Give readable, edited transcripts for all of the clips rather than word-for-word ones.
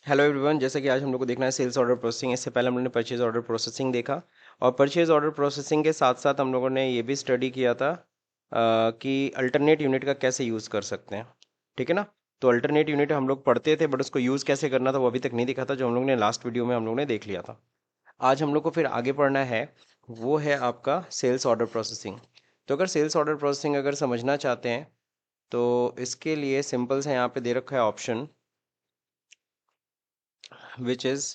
Hello everyone, जैसे कि आज हम लोग को देखना है सेल्स ऑर्डर प्रोसेसिंग। इससे पहले हम लोगों ने परचेज ऑर्डर प्रोसेसिंग देखा और परचेज ऑर्डर प्रोसेसिंग के साथ साथ हम लोगों ने ये भी स्टडी किया था कि अल्टरनेट यूनिट का कैसे यूज़ कर सकते हैं। ठीक है ना। तो अल्टरनेट यूनिट हम लोग पढ़ते थे बट उसको यूज़ कैसे करना था वो अभी तक नहीं दिखा था, जो हम लोग ने लास्ट वीडियो में हम लोग ने देख लिया था। आज हम लोग को फिर आगे पढ़ना है, वो है आपका सेल्स ऑर्डर प्रोसेसिंग। तो अगर सेल्स ऑर्डर प्रोसेसिंग अगर समझना चाहते हैं तो इसके लिए सिंपल से यहाँ पे दे रखा है ऑप्शन, विच इज़,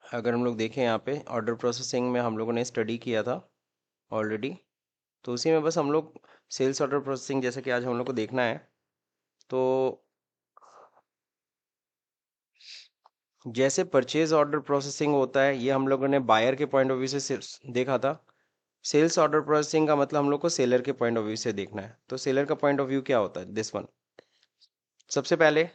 अगर हम लोग देखें यहाँ पे ऑर्डर प्रोसेसिंग में हम लोगों ने स्टडी किया था ऑलरेडी। तो उसी में बस हम लोग सेल्स ऑर्डर प्रोसेसिंग जैसे कि आज हम लोग को देखना है। तो जैसे परचेज ऑर्डर प्रोसेसिंग होता है ये हम लोगों ने बायर के पॉइंट ऑफ व्यू से देखा था। सेल्स ऑर्डर प्रोसेसिंग का मतलब हम लोग को सेलर के पॉइंट ऑफ व्यू से देखना है। तो सेलर का पॉइंट ऑफ व्यू क्या होता है, दिस वन। सबसे पहले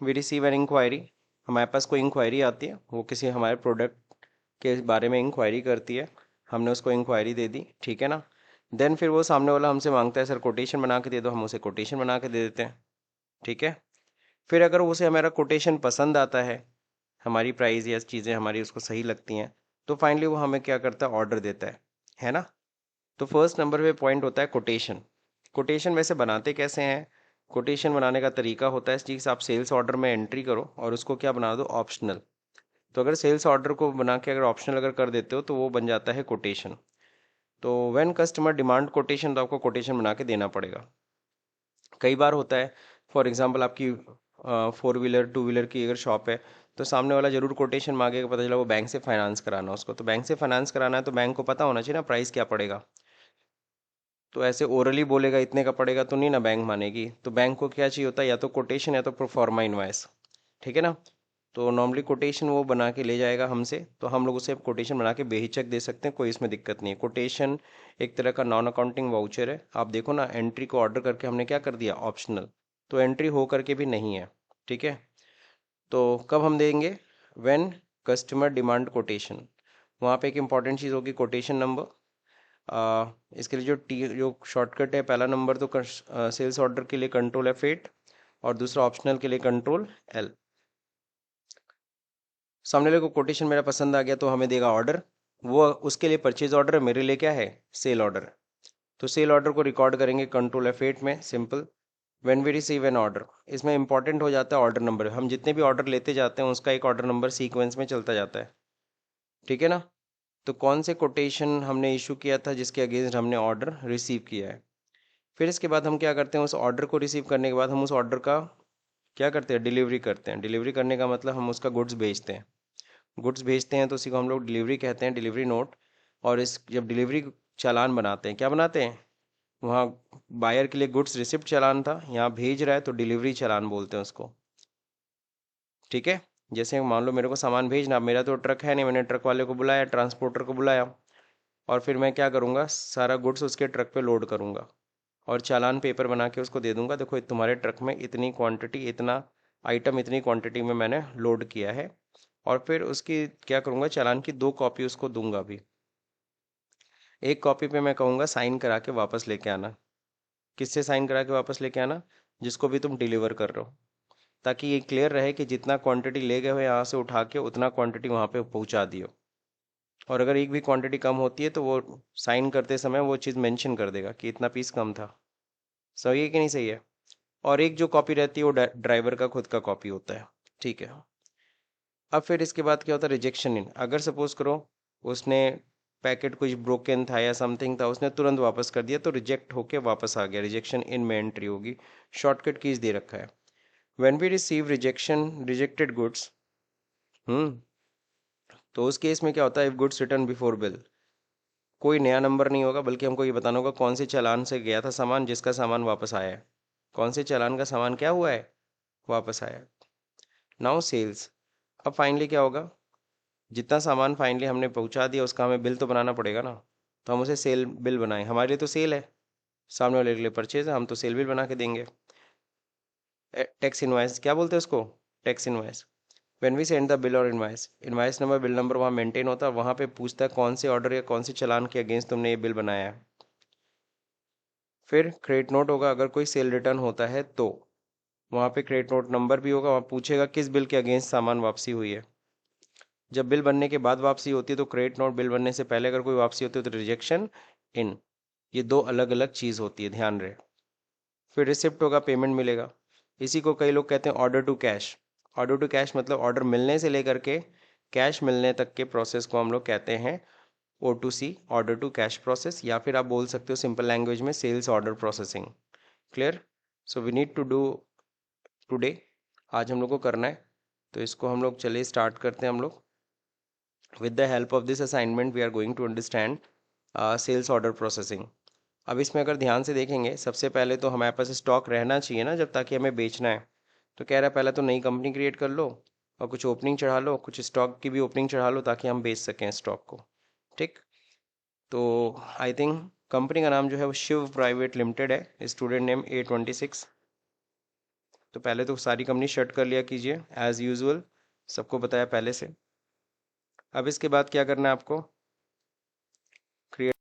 वी रिसीव एन इंक्वायरी, हमारे पास कोई इंक्वायरी आती है, वो किसी हमारे प्रोडक्ट के बारे में इंक्वायरी करती है। हमने उसको इंक्वायरी दे दी, ठीक है ना। देन फिर वो सामने वाला हमसे मांगता है सर कोटेशन बना के दे दो, हम उसे कोटेशन बना के दे देते हैं। ठीक है। फिर अगर उसे हमारा कोटेशन पसंद आता है, हमारी प्राइस या चीज़ें हमारी उसको सही लगती हैं, तो फाइनली वो हमें क्या करता है, ऑर्डर देता है ना। तो फर्स्ट नंबर पे पॉइंट होता है कोटेशन। कोटेशन वैसे बनाते कैसे हैं, कोटेशन बनाने का तरीका होता है इस चीज़, आप सेल्स ऑर्डर में एंट्री करो और उसको क्या बना दो, ऑप्शनल। तो अगर सेल्स ऑर्डर को बना के अगर ऑप्शनल अगर कर देते हो तो वो बन जाता है कोटेशन। तो व्हेन कस्टमर डिमांड कोटेशन, तो आपको कोटेशन बना के देना पड़ेगा। कई बार होता है, फॉर एग्जांपल आपकी फोर व्हीलर टू व्हीलर की अगर शॉप है, तो सामने वाला जरूर कोटेशन मांगेगा, पता चला वो बैंक से फाइनेंस कराना उसको, तो बैंक से फाइनेंस कराना है तो बैंक को पता होना चाहिए ना प्राइस क्या पड़ेगा। तो ऐसे ओरली बोलेगा इतने का पड़ेगा तो नहीं ना बैंक मानेगी, तो बैंक को क्या चाहिए होता है, या तो कोटेशन या तो प्रोफार्मा इनवाइस। ठीक है ना। तो नॉर्मली कोटेशन वो बना के ले जाएगा हमसे, तो हम लोग उसे कोटेशन बना के बेहिचक दे सकते हैं, कोई इसमें दिक्कत नहीं है। कोटेशन एक तरह का नॉन अकाउंटिंग वाउचर है। आप देखो ना, एंट्री को ऑर्डर करके हमने क्या कर दिया, ऑप्शनल। तो एंट्री हो करके भी नहीं है। ठीक है। तो कब हम देंगे, व्हेन कस्टमर डिमांड कोटेशन। वहाँ पे एक इंपॉर्टेंट चीज़ होगी, कोटेशन नंबर। इसके लिए जो शॉर्टकट है, पहला नंबर तो सेल्स ऑर्डर के लिए कंट्रोल F8 और दूसरा ऑप्शनल के लिए कंट्रोल L। सामने वाले को कोटेशन मेरा पसंद आ गया तो हमें देगा ऑर्डर, वो उसके लिए परचेज ऑर्डर है, मेरे लिए क्या है, सेल ऑर्डर। तो सेल ऑर्डर को रिकॉर्ड करेंगे कंट्रोल F8 में, simple. When we receive an order, इसमें इंपॉर्टेंट हो जाता है ऑर्डर नंबर, हम जितने भी ऑर्डर लेते जाते हैं उसका एक ऑर्डर नंबर सीक्वेंस में चलता जाता है। ठीक है ना। तो कौन से कोटेशन हमने इशू किया था जिसके अगेंस्ट हमने ऑर्डर रिसीव किया है। फिर इसके बाद हम क्या करते हैं, उस ऑर्डर को रिसीव करने के बाद हम उस ऑर्डर का क्या करते हैं, डिलीवरी करते हैं। डिलीवरी करने का मतलब हम उसका गुड्स भेजते हैं। गुड्स भेजते हैं तो उसी को हम लोग डिलीवरी कहते हैं, डिलीवरी नोट। और इस जब डिलीवरी चालान बनाते हैं, क्या बनाते हैं, वहाँ बायर के लिए गुड्स रिसिप्ट चालान था, यहाँ भेज रहा है तो डिलीवरी चालान बोलते हैं उसको। ठीक है। जैसे मान लो मेरे को सामान भेजना, अब मेरा तो ट्रक है नहीं, मैंने ट्रक वाले को बुलाया, ट्रांसपोर्टर को बुलाया, और फिर मैं क्या करूँगा, सारा गुड्स उसके ट्रक पे लोड करूँगा और चालान पेपर बना के उसको दे दूंगा, देखो तुम्हारे ट्रक में इतनी क्वांटिटी, इतना आइटम इतनी क्वांटिटी में मैंने लोड किया है। और फिर उसकी क्या करूँगा, चालान की 2 कॉपी उसको दूंगा भी। एक कॉपी पे मैं कहूँगा साइन करा के वापस लेके आना। किससे साइन करा के वापस लेके आना, जिसको भी तुम डिलीवर कर रहे हो, ताकि ये क्लियर रहे कि जितना क्वांटिटी ले गए हो यहाँ से उठा के उतना क्वांटिटी वहाँ पे पहुँचा दियो। और अगर एक भी क्वांटिटी कम होती है तो वो साइन करते समय वो चीज़ मेंशन कर देगा कि इतना पीस कम था। सही है कि नहीं सही है। और एक जो कॉपी रहती है वो ड्राइवर का खुद का कॉपी होता है। ठीक है। अब फिर इसके बाद क्या होता है, रिजेक्शन इन। अगर सपोज करो उसने पैकेट कुछ ब्रोकन था या समथिंग था, उसने तुरंत वापस कर दिया तो रिजेक्ट होके वापस आ गया, रिजेक्शन इन में एंट्री होगी। शॉर्टकट कीज दे रखा है, when we receive rejection rejected goods. तो उस केस में क्या होता है, if goods return before bill, कोई नया नंबर नहीं होगा, बल्कि हमको ये बताना होगा कौन से चालान से गया था सामान, जिसका सामान वापस आया है। कौन से चालान का सामान क्या हुआ है, वापस आया है। Now sales. अब फाइनली क्या होगा, जितना सामान फाइनली हमने पहुंचा दिया उसका हमें बिल तो बनाना पड़ेगा ना। तो हम उसे सेल बिल बनाएं, हमारे लिए तो सेल है, सामने वाले के लिए परचेज है, हम तो सेल बिल बना के देंगे। टैक्स इनवाइस क्या बोलते हैं उसको, tax invoice. When we send the bill और invoice, invoice number bill number वहाँ मेंटेन होता है, वहाँ पे पूछता है कौन से ऑर्डर या कौन से चालान के अगेंस्ट तुमने ये बिल बनाया है। फिर क्रेडिट नोट होगा अगर कोई सेल रिटर्न होता है तो। वहाँ पे क्रेडिट नोट नंबर भी होगा, वहाँ पूछेगा किस बिल के अगेंस्ट सामान वापसी हुई है। जब बिल बनने के बाद वापसी होती है तो क्रेडिट नोट, बिल बनने से पहले अगर कोई वापसी होती है तो रिजेक्शन इन। ये दो अलग अलग चीज़ होती है, ध्यान रहे। फिर रिसिप्ट होगा, पेमेंट मिलेगा। इसी को कई लोग कहते हैं order to cash. Order to cash मतलब ऑर्डर मिलने से लेकर के कैश मिलने तक के प्रोसेस को हम लोग कहते हैं O to C, order to cash process, या फिर आप बोल सकते हो सिंपल लैंग्वेज में sales order processing. Clear? So we need to do today, आज हम लोग को करना है। तो इसको हम लोग चलिए स्टार्ट करते हैं हम लोग। With the help of this assignment we are going to understand sales order processing. अब इसमें अगर ध्यान से देखेंगे, सबसे पहले तो हमारे पास स्टॉक रहना चाहिए ना, जब ताकि हमें बेचना है। तो कह रहा है पहले तो नई कंपनी क्रिएट कर लो और कुछ ओपनिंग चढ़ा लो, कुछ स्टॉक की भी ओपनिंग चढ़ा लो ताकि हम बेच सकें स्टॉक को। ठीक। तो आई थिंक कंपनी का नाम जो है वो शिव प्राइवेट लिमिटेड है, स्टूडेंट नेम A26। तो पहले तो सारी कंपनी शट कर लिया कीजिए एज यूजुअल, सबको बताया पहले से। अब इसके बाद क्या करना है आपको, क्रिएट।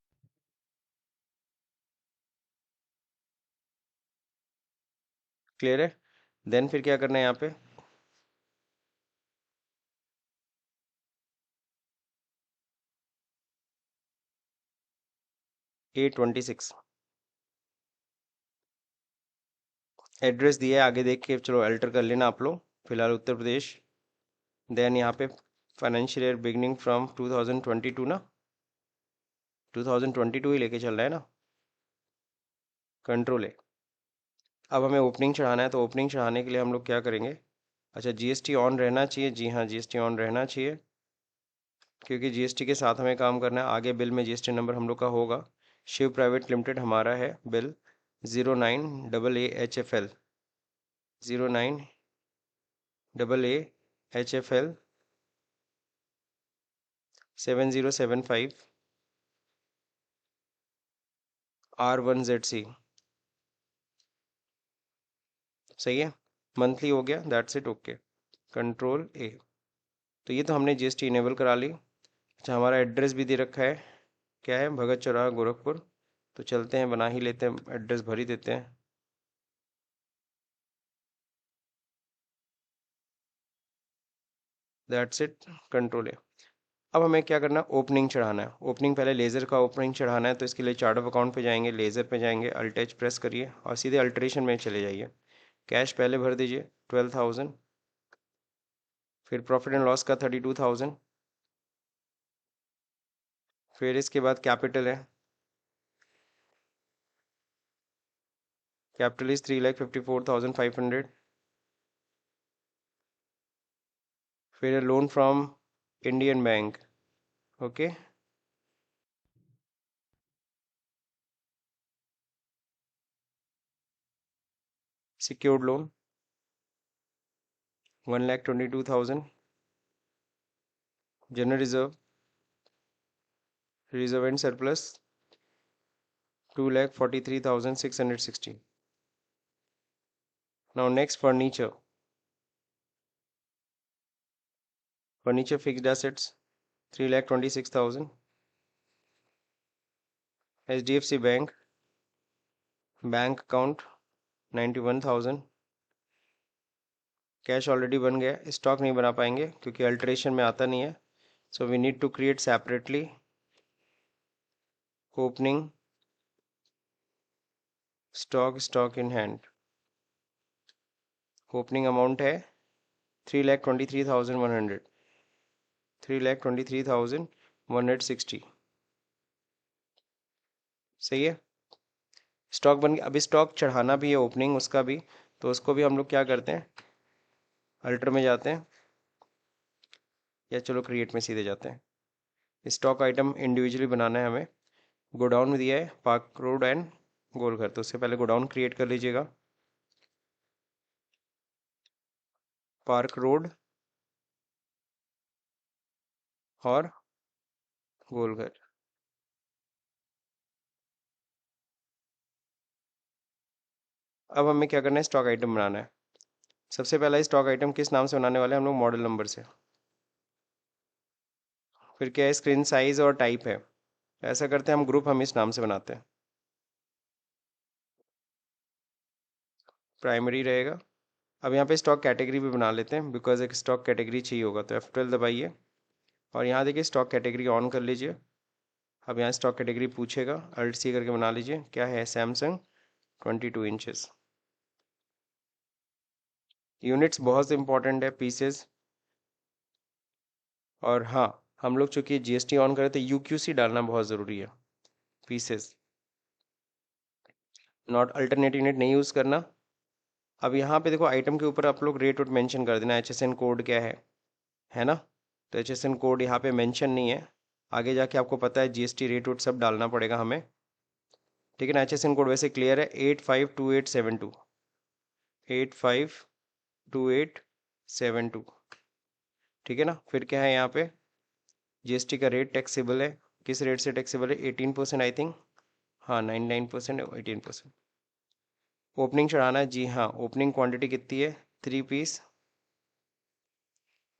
क्लियर है? देन फिर क्या करना है यहाँ पे, A26 एड्रेस दिया है, आगे देख के चलो अल्टर कर लेना आप लोग। फिलहाल उत्तर प्रदेश। देन यहाँ पे फाइनेंशियल ईयर बिगनिंग फ्रॉम 2022 ना, 2022 ही लेके चल रहा है ना, कंट्रोल है। अब हमें ओपनिंग चढ़ाना है, तो ओपनिंग चढ़ाने के लिए हम लोग क्या करेंगे, अच्छा जीएसटी ऑन रहना चाहिए, जी हाँ जीएसटी ऑन रहना चाहिए, क्योंकि जीएसटी के साथ हमें काम करना है। आगे बिल में जीएसटी नंबर हम लोग का होगा। शिव प्राइवेट लिमिटेड हमारा है bill 09 AA HFL, 09 AA HFL 7075 R1ZC। सही है, मंथली हो गया, that's it, okay. Control A। तो ये तो हमने जीएसटी इनेबल करा ली। अच्छा हमारा एड्रेस भी दे रखा है, क्या है, भगत चौराहा गोरखपुर। तो चलते हैं बना ही लेते हैं, एड्रेस भर ही देते हैं। That's it, control A। अब हमें क्या करना है, ओपनिंग चढ़ाना है। ओपनिंग पहले लेज़र का ओपनिंग चढ़ाना है, तो इसके लिए चार्ट ऑफ अकाउंट पे जाएंगे, लेज़र पे जाएंगे, अल्ट H प्रेस करिए और सीधे अल्ट्रेशन में चले जाइए। कैश पहले भर दीजिए 12,000, फिर प्रॉफिट एंड लॉस का 32,000, फिर इसके बाद कैपिटल है, कैपिटल इज 3,54,500, फिर loan from Indian bank, okay. Secured loan 1,22,000, general reserve, reserve and surplus 2,43,660। Now next furniture, furniture fixed assets 3,26,000। HDFC bank, bank account 91,000। Cash already बन गया, स्टॉक नहीं बना पाएंगे क्योंकि अल्ट्रेशन में आता नहीं है। So we need to create separately opening stock in hand. Opening amount है 3,23,100, 3,23,160। सही है, स्टॉक बन गया। अभी स्टॉक चढ़ाना भी है, ओपनिंग उसका भी। तो उसको भी हम लोग क्या करते हैं, अल्टर में जाते हैं, या चलो क्रिएट में सीधे जाते हैं। स्टॉक आइटम इंडिविजुअली बनाना है हमें। गोडाउन में दिया है पार्क रोड एंड गोलघर, तो उससे पहले गोडाउन क्रिएट कर लीजिएगा, पार्क रोड और गोलघर। अब हमें क्या करना है, स्टॉक आइटम बनाना है। सबसे पहला स्टॉक आइटम किस नाम से बनाने वाले हैं हम लोग, मॉडल नंबर से। फिर क्या है, स्क्रीन साइज और टाइप है। ऐसा करते हैं हम, ग्रुप हम इस नाम से बनाते हैं, प्राइमरी रहेगा। अब यहाँ पे स्टॉक कैटेगरी भी बना लेते हैं, बिकॉज एक स्टॉक कैटेगरी चाहिए होगा। तो F12 दबाइए और यहाँ देखिए स्टॉक कैटेगरी ऑन कर लीजिए। अब यहाँ स्टॉक कैटेगरी पूछेगा, अल्ट सी करके बना लीजिए, क्या है, सैमसंग 22 इंचेस। यूनिट्स बहुत इंपॉर्टेंट है, पीसेस। और हाँ, हम लोग चूंकि जीएसटी ऑन करे तो यूक्यूसी डालना बहुत ज़रूरी है, पीसेस, नॉट अल्टरनेट यूनिट नहीं यूज़ करना। अब यहाँ पे देखो आइटम के ऊपर आप लोग रेट वोट मेंशन कर देना, HSN कोड क्या है ना। तो HSN कोड यहाँ पे मेंशन नहीं है, आगे जाके आपको पता है जीएसटी रेट वोट सब डालना पड़ेगा हमें, ठीक है ना। HSN कोड वैसे क्लियर है, 852872, 852872, ठीक है ना। फिर क्या है यहाँ पे, जीएसटी का रेट टैक्सेबल है, किस रेट से टैक्सेबल है, 18% आई थिंक, हाँ 99% 18%। ओपनिंग चढ़ाना है, जी हाँ। ओपनिंग क्वांटिटी कितनी है, 3 पीस,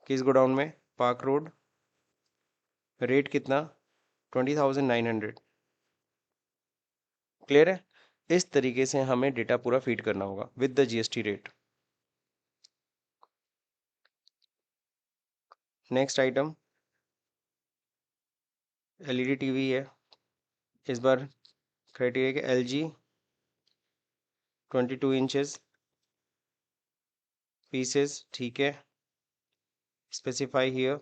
किस गोडाउन में, पार्क रोड। रेट कितना, 20,900, क्लियर है। इस तरीके से हमें डेटा पूरा फीड करना होगा with the GST rate. Next item LED TV है, इस बार क्राइटेरिया के LG 22 इंचेस, पीसेस, ठीक है। Specify here,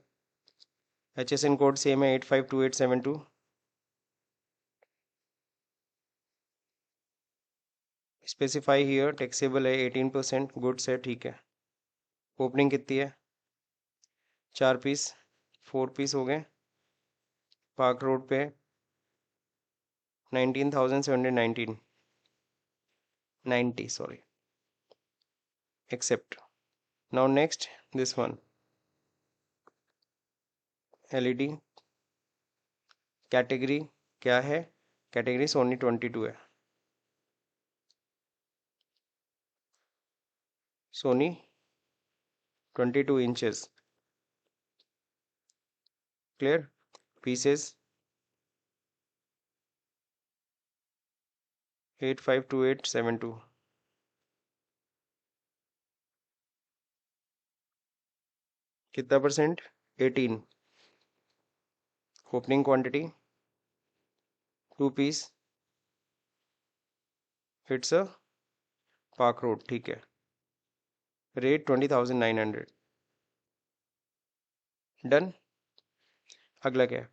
HSN code same है, 852872। स्पेसिफाई हियर, टैक्सेबल है, 18%, गुड्स है, ठीक है। ओपनिंग कितनी है, 4 पीस, 4 पीस हो गए। पार्क रोड पे 19,719, 90 sorry, accept. Now next this one, LED category क्या है, कैटेगरी सोनी 22 है, सोनी 22 इंचेस, क्लियर। पीसेस 852872, कितना percent, 18। Opening quantity 2 piece, it's a park road, ठीक है। Rate 20,900, done. अगला क्या है,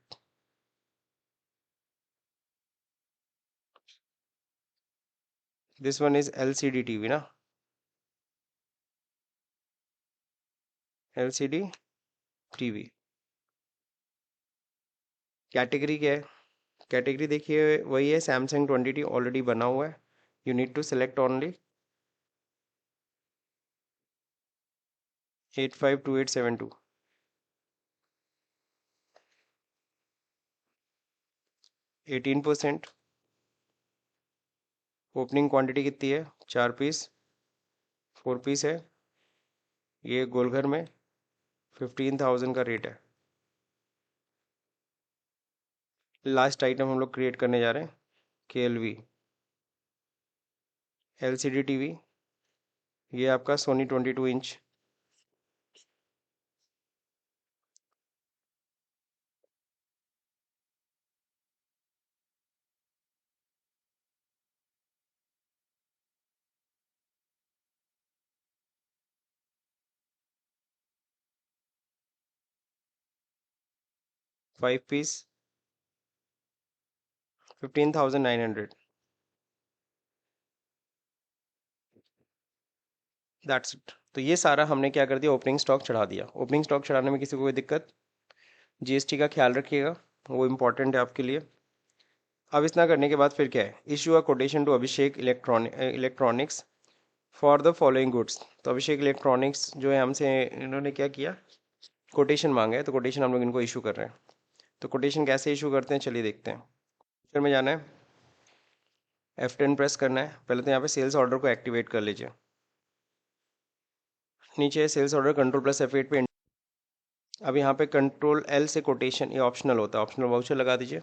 this one is LCD TV ना, LCD टीवी। कैटेगरी क्या है, कैटेगरी देखिए वही है, सैमसंग 20T ऑलरेडी बना हुआ है, you need to select only 852872, 18%। Opening quantity कितनी है, 4 पीस, 4 पीस है, ये गोलघर में 15,000 का रेट है। लास्ट आइटम हम लोग क्रिएट करने जा रहे हैं, KLV LCD टीवी, ये आपका Sony 22 inch, 5 piece, 15,900, that's it. तो ये सारा हमने क्या कर दिया, ओपनिंग स्टॉक चढ़ा दिया। ओपनिंग स्टॉक चढ़ाने में किसी को कोई दिक्कत, जीएसटी का ख्याल रखिएगा, वो इम्पोर्टेंट है आपके लिए। अब इतना करने के बाद फिर क्या है, issue a quotation to Abhishek electronics for the following goods. तो अभिषेक इलेक्ट्रॉनिक्स जो है हमसे इन्होंने क्या किया, कोटेशन मांगा है, तो कोटेशन हम लोग इनको इशू कर रहे हैं। तो कोटेशन कैसे इशू करते हैं, चलिए देखते हैं। फिर में जाना है, F10 प्रेस करना है। पहले तो यहाँ पे सेल्स ऑर्डर को एक्टिवेट कर लीजिए, नीचे सेल्स ऑर्डर Ctrl+F8 पे। अब यहाँ पे Ctrl+L से कोटेशन, ये ऑप्शनल होता है, ऑप्शनल वाउचर लगा दीजिए।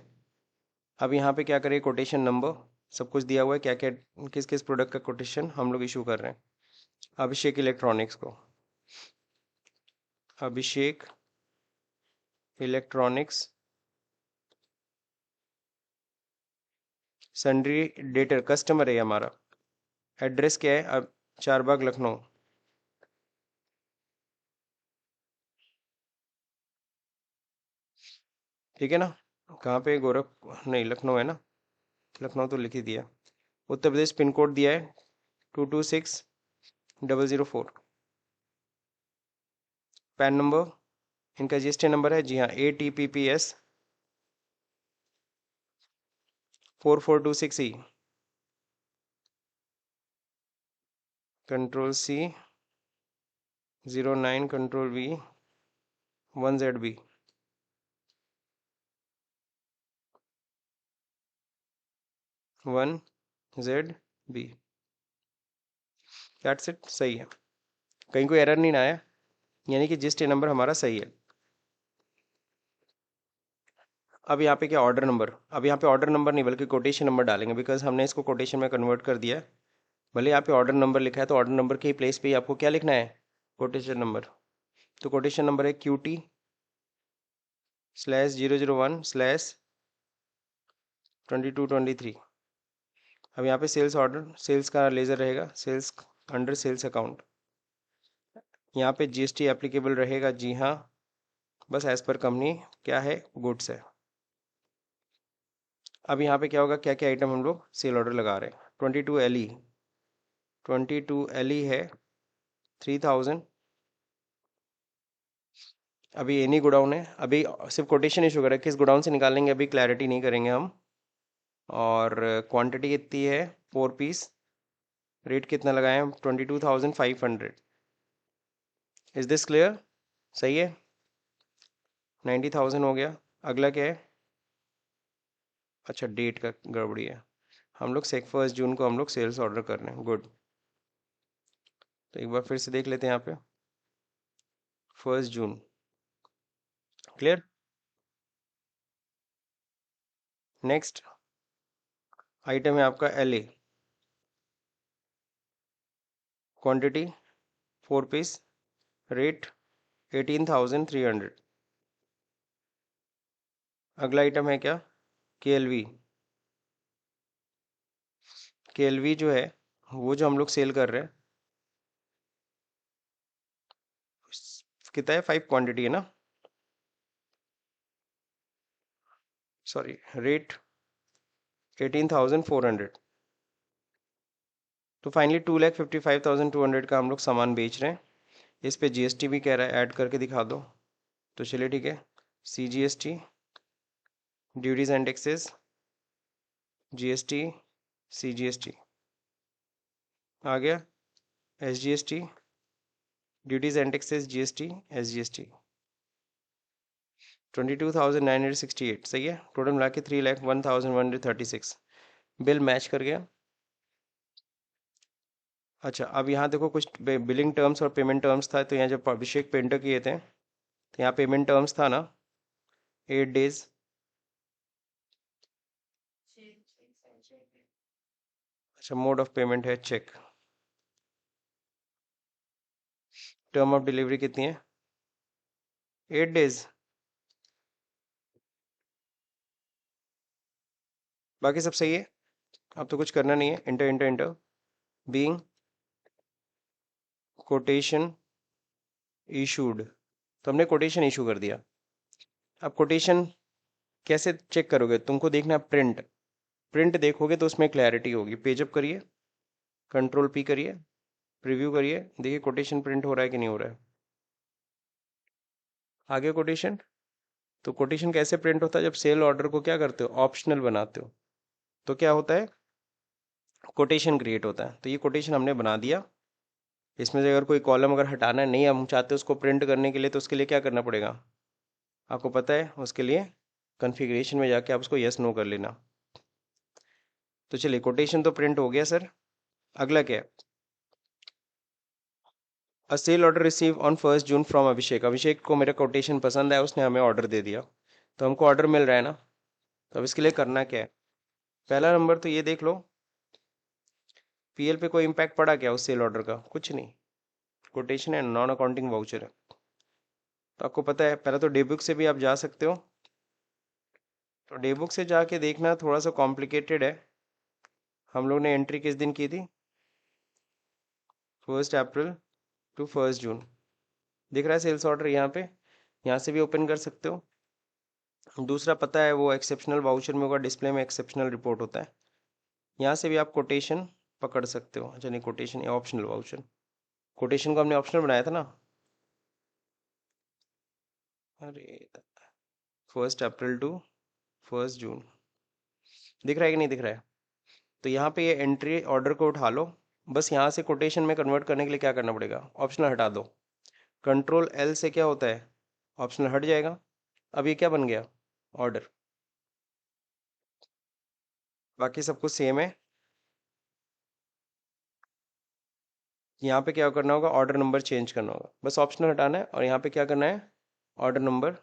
अब यहाँ पे क्या करें, कोटेशन नंबर सब कुछ दिया हुआ है, क्या क्या किस किस प्रोडक्ट का कोटेशन हम लोग इशू कर रहे हैं। अभिषेक इलेक्ट्रॉनिक्स को, अभिषेक इलेक्ट्रॉनिक्स, सन्ड्री डेटर, कस्टमर है हमारा। एड्रेस क्या है? अब चारबाग लखनऊ। ठीक है ना? कहाँ पे? गोरख नहीं, लखनऊ है ना, लखनऊ तो लिख ही दिया। उत्तर प्रदेश, पिन कोड दिया है 226004। पैन नंबर, इनका जीएसटी नंबर है, जी हाँ, ATPPS 4426E। Control C 09, control V 1ZB। One ZB, that's it, सही है। कहीं कोई एरर नहीं ना आया, यानी कि जीएसटी नंबर हमारा सही है। अब यहाँ पे क्या ऑर्डर नंबर, अब यहाँ पे ऑर्डर नंबर नहीं बल्कि कोटेशन नंबर डालेंगे, बिकॉज हमने इसको कोटेशन में कन्वर्ट कर दिया है। भले यहाँ पे ऑर्डर नंबर लिखा है तो ऑर्डर नंबर के प्लेस पे ही आपको क्या लिखना है? Quotation number. तो कोटेशन नंबर है QT/001/2223। अब यहाँ पे सेल्स ऑर्डर, सेल्स का लेजर रहेगा, सेल्स अंडर सेल्स अकाउंट। यहाँ पे जीएसटी एप्लीकेबल रहेगा, जी हाँ, बस एज पर कंपनी क्या है, गुड्स है। अब यहाँ पे क्या होगा, क्या क्या आइटम हम लोग सेल ऑर्डर लगा रहे हैं? 22 LE, 22 LE है 3000। अभी एनी गोडाउन है, अभी सिर्फ कोटेशन इशू करा, किस गोडाउन से निकालेंगे अभी क्लैरिटी नहीं करेंगे हम। और क्वांटिटी कितनी है? 4 पीस। रेट कितना लगाए हम? 22,500। Is this clear? सही है, 90,000 हो गया। अगला क्या है? अच्छा, डेट का गड़बड़ी है, हम लोग 1 जून को हम लोग सेल्स ऑर्डर कर रहे हैं, गुड। तो एक बार फिर से देख लेते हैं यहाँ पे, 1 जून, क्लियर। नेक्स्ट आइटम है आपका LA, क्वांटिटी 4 पीस, रेट 18,300। अगला आइटम है क्या? KLV, KLV जो है वो जो हम लोग सेल कर रहे हैं, कितना है? 5 क्वांटिटी है ना, सॉरी, रेट 18,400। तो फाइनली 2,55,200 का हम लोग सामान बेच रहे हैं। इस पे जीएसटी भी कह रहा है ऐड करके दिखा दो, तो चलिए ठीक है। CGST, duties and taxes, GST, CGST आ गया, SGST, duties and taxes, GST, SGST। 22,968 सही है, टोटल मिला के 3,01,136। बिल मैच कर गया। अच्छा, अब यहाँ देखो कुछ बिलिंग टर्म्स और पेमेंट टर्म्स था, तो यहाँ जब अभिषेक पे एंटर किए थे तो यहाँ पेमेंट टर्म्स था ना 8 डेज। अच्छा, मोड ऑफ पेमेंट है चेक। टर्म ऑफ डिलीवरी कितनी है? 8 डेज। बाकी सब सही है, अब तो कुछ करना नहीं है। Inter inter inter being quotation issued, तो हमने कोटेशन इशू कर दिया। अब कोटेशन कैसे चेक करोगे? तुमको देखना प्रिंट, प्रिंट देखोगे तो उसमें क्लैरिटी होगी। पेजअप करिए, कंट्रोल P करिए, प्रीव्यू करिए, देखिए कोटेशन प्रिंट हो रहा है कि नहीं हो रहा है। आगे कोटेशन, तो कोटेशन कैसे प्रिंट होता है? जब सेल ऑर्डर को क्या करते हो, ऑप्शनल बनाते हो, तो क्या होता है, कोटेशन क्रिएट होता है। तो ये कोटेशन हमने बना दिया। इसमें से अगर कोई कॉलम अगर हटाना नहीं हम चाहते उसको प्रिंट करने के लिए, तो उसके लिए क्या करना पड़ेगा आपको पता है? उसके लिए कॉन्फ़िगरेशन में जाके आप उसको यस नो कर लेना। तो चलिए, कोटेशन तो प्रिंट हो गया सर। अगला क्या है? A sale order receive on 1 June from Abhishek, Abhishek को मेरा कोटेशन पसंद आया, उसने हमें ऑर्डर दे दिया, तो हमको ऑर्डर मिल रहा है ना। तो अब इसके लिए करना क्या है? पहला नंबर तो ये देख लो, PL पे कोई इम्पैक्ट पड़ा क्या उस सेल ऑर्डर का? कुछ नहीं। कोटेशन है, नॉन अकाउंटिंग वाउचर है। तो आपको पता है, पहले तो डे बुक से भी आप जा सकते हो। तो डे बुक से जाके देखना थोड़ा सा कॉम्प्लिकेटेड है। हम लोग ने एंट्री किस दिन की थी? 1 अप्रैल टू 1 जून। दिख रहा है सेल्स ऑर्डर यहाँ पे, यहाँ से भी ओपन कर सकते हो। दूसरा पता है वो एक्सेप्शनल वाउचर में होगा, डिस्प्ले में एक्सेप्शनल रिपोर्ट होता है। यहाँ से भी आप कोटेशन पकड़ सकते हो। अच्छा नहीं, कोटेशन या ऑप्शनल वाउचर, कोटेशन को हमने ऑप्शनल बनाया था ना। अरे 1 अप्रैल टू 1 जून, दिख रहा है कि नहीं दिख रहा है? तो यहाँ पे ये एंट्री ऑर्डर को उठा लो। बस यहाँ से कोटेशन में कन्वर्ट करने के लिए क्या करना पड़ेगा? ऑप्शनल हटा दो। कंट्रोल एल से क्या होता है? ऑप्शनल हट जाएगा। अब ये क्या बन गया? ऑर्डर। बाकी सब कुछ सेम है। यहाँ पे क्या करना होगा? ऑर्डर नंबर चेंज करना होगा, बस ऑप्शनल हटाना है। और यहाँ पे क्या करना है? ऑर्डर नंबर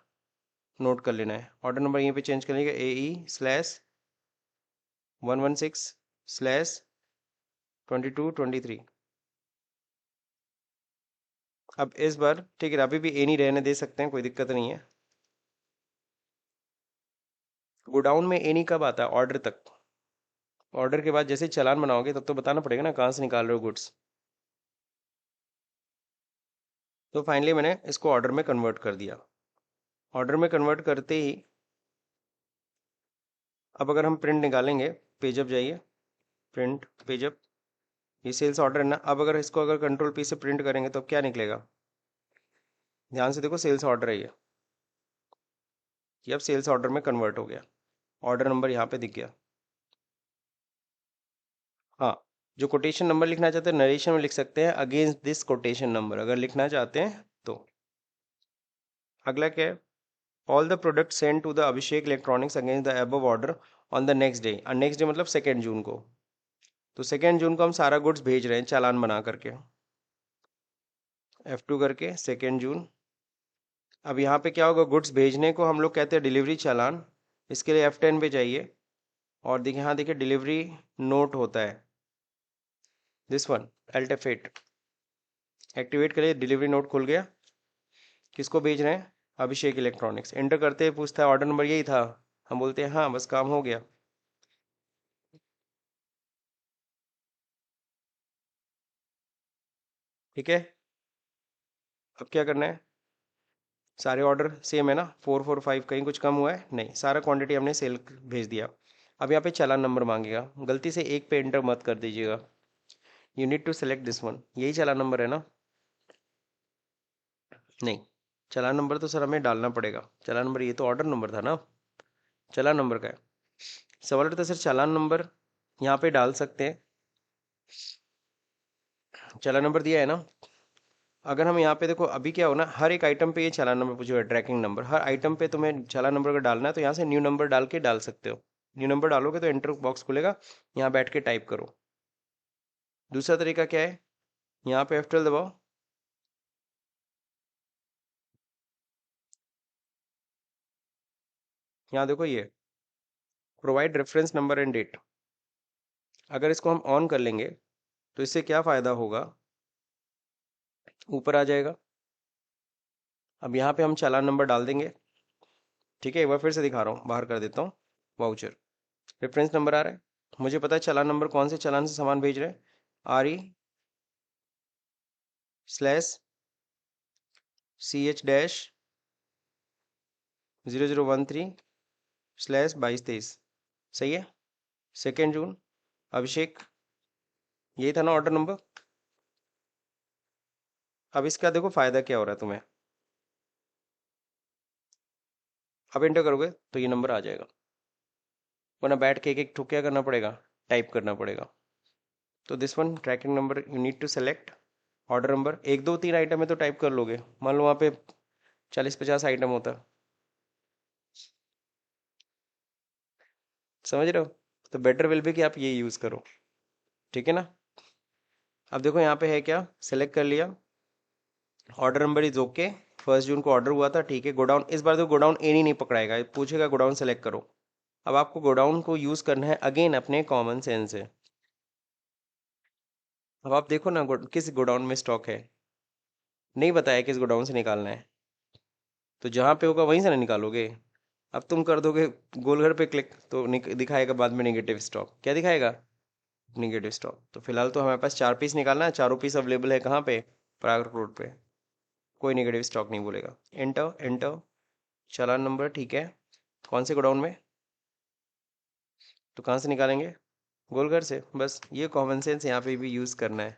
नोट कर लेना है। ऑर्डर नंबर यहीं पे चेंज कर लीजिएगा, AE/116/2223। अब इस बार ठीक है, अभी भी ए नहीं रहने दे सकते हैं, कोई दिक्कत नहीं है। गोडाउन में ए नहीं कब आता है? ऑर्डर तक। ऑर्डर के बाद जैसे ही चालान बनाओगे तब तो बताना पड़ेगा ना कहाँ से निकाल रहे हो गुड्स। तो फाइनली मैंने इसको ऑर्डर में कन्वर्ट कर दिया। ऑर्डर में कन्वर्ट करते ही अब अगर हम प्रिंट निकालेंगे, पेजअप जाइए, प्रिंट पेजअप, ये सेल्स ऑर्डर है ना। अब अगर इसको अगर कंट्रोल पी से प्रिंट करेंगे तो अब क्या निकलेगा? ध्यान से देखो, सेल्स ऑर्डर है ये अब सेल्स ऑर्डर में कन्वर्ट हो गया। ऑर्डर नंबर यहाँ पे दिख गया। हाँ, जो कोटेशन नंबर लिखना चाहते हैं नरेशन में लिख सकते हैं, अगेंस्ट दिस कोटेशन नंबर अगर लिखना चाहते हैं तो। अगला क्या है? All the product send to the Abhishek electronics against the above order on the next day. Next day मतलब 2 जून को। तो 2 जून को हम सारा गुड्स भेज रहे हैं चालान बना करके, F2 करके 2 जून। अब यहाँ पे क्या होगा? गुड्स भेजने को हम लोग कहते हैं डिलीवरी चालान। इसके लिए F10 पे जाइए और देखिए, यहाँ देखिए डिलीवरी नोट होता है, this one, Alt F8 activate करिए, डिलीवरी नोट खुल गया। किसको भेज रहे हैं? अभिषेक इलेक्ट्रॉनिक्स। एंटर करते ही पूछता है ऑर्डर नंबर यही था, हम बोलते हैं हाँ, बस काम हो गया। ठीक है, अब क्या करना है? सारे ऑर्डर सेम है ना, 445, कहीं कुछ कम हुआ है? नहीं, सारा क्वांटिटी हमने सेल भेज दिया। अब यहाँ पे चालान नंबर मांगेगा, गलती से एक पे एंटर मत कर दीजिएगा। You need to select this one, यही चालान नंबर है ना? नहीं, चालान नंबर तो सर हमें डालना पड़ेगा। चालान नंबर, ये तो ऑर्डर नंबर था ना, चालान नंबर का है। सवाल उठता है सर चालान नंबर यहाँ पे डाल सकते हैं, चालान नंबर दिया है ना। अगर हम यहाँ पे देखो, अभी क्या हो ना, हर एक आइटम पे ये चालान नंबर पूछे हुआ है, ट्रैकिंग नंबर। हर आइटम पे तुम्हें चालान नंबर अगर डालना है तो यहाँ से न्यू नंबर डाल के डाल सकते हो। न्यू नंबर डालोगे तो एंटर बॉक्स खुलेगा, यहाँ बैठ के टाइप करो। दूसरा तरीका क्या है? यहाँ पे F12 दबाओ, यहाँ देखो ये provide reference number and date. अगर इसको हम ऑन कर लेंगे तो इससे क्या फ़ायदा होगा? ऊपर आ जाएगा। अब यहाँ पे हम चालान नंबर डाल देंगे। ठीक है, एक बार फिर से दिखा रहा हूँ, बाहर कर देता हूँ वाउचर। रेफरेंस नंबर आ रहा है, मुझे पता है चालान नंबर कौन से चालान से सामान भेज रहे हैं। RE/CH-0013/2223। सही है। 2 जून, अभिषेक, यही था ना ऑर्डर नंबर। अब इसका देखो फायदा क्या हो रहा है तुम्हें। अब एंटर करोगे तो ये नंबर आ जाएगा, वरना बैठ के एक एक ठुक क्या करना पड़ेगा? टाइप करना पड़ेगा। तो this one tracking number you need to select. Order number 1 2 3 item है तो टाइप कर लोगे, मान लो वहाँ पे 40 50 आइटम होता है, समझ रहे हो? तो बेटर विल भी कि आप ये यूज़ करो। ठीक है ना? अब देखो यहाँ पे है क्या, सेलेक्ट कर लिया, ऑर्डर नंबर इज ओके। 1 जून को ऑर्डर हुआ था, ठीक है। गोडाउन, इस बार तो गोडाउन एनी नहीं पकड़ाएगा, ये पूछेगा गोडाउन सेलेक्ट करो। अब आपको गोडाउन को यूज़ करना है अगेन अपने कॉमन सेंस से। अब आप देखो ना किस गोडाउन में स्टॉक है। नहीं बताया किस गोडाउन से निकालना है, तो जहाँ पे होगा वहीं से ना निकालोगे। अब तुम कर दोगे गोल घर पे क्लिक तो दिखाएगा बाद में नेगेटिव स्टॉक, क्या दिखाएगा, नेगेटिव स्टॉक। तो फिलहाल तो हमारे पास 4 पीस निकालना है, चारों पीस अवेलेबल है कहाँ पे, पराग रोड पे, कोई नेगेटिव स्टॉक नहीं बोलेगा। एंटर एंटर, चालान नंबर ठीक है, कौन से गोडाउन में, तो कहाँ से निकालेंगे, गोलघर से। बस ये कॉमन सेंस यहाँ पे भी यूज करना है।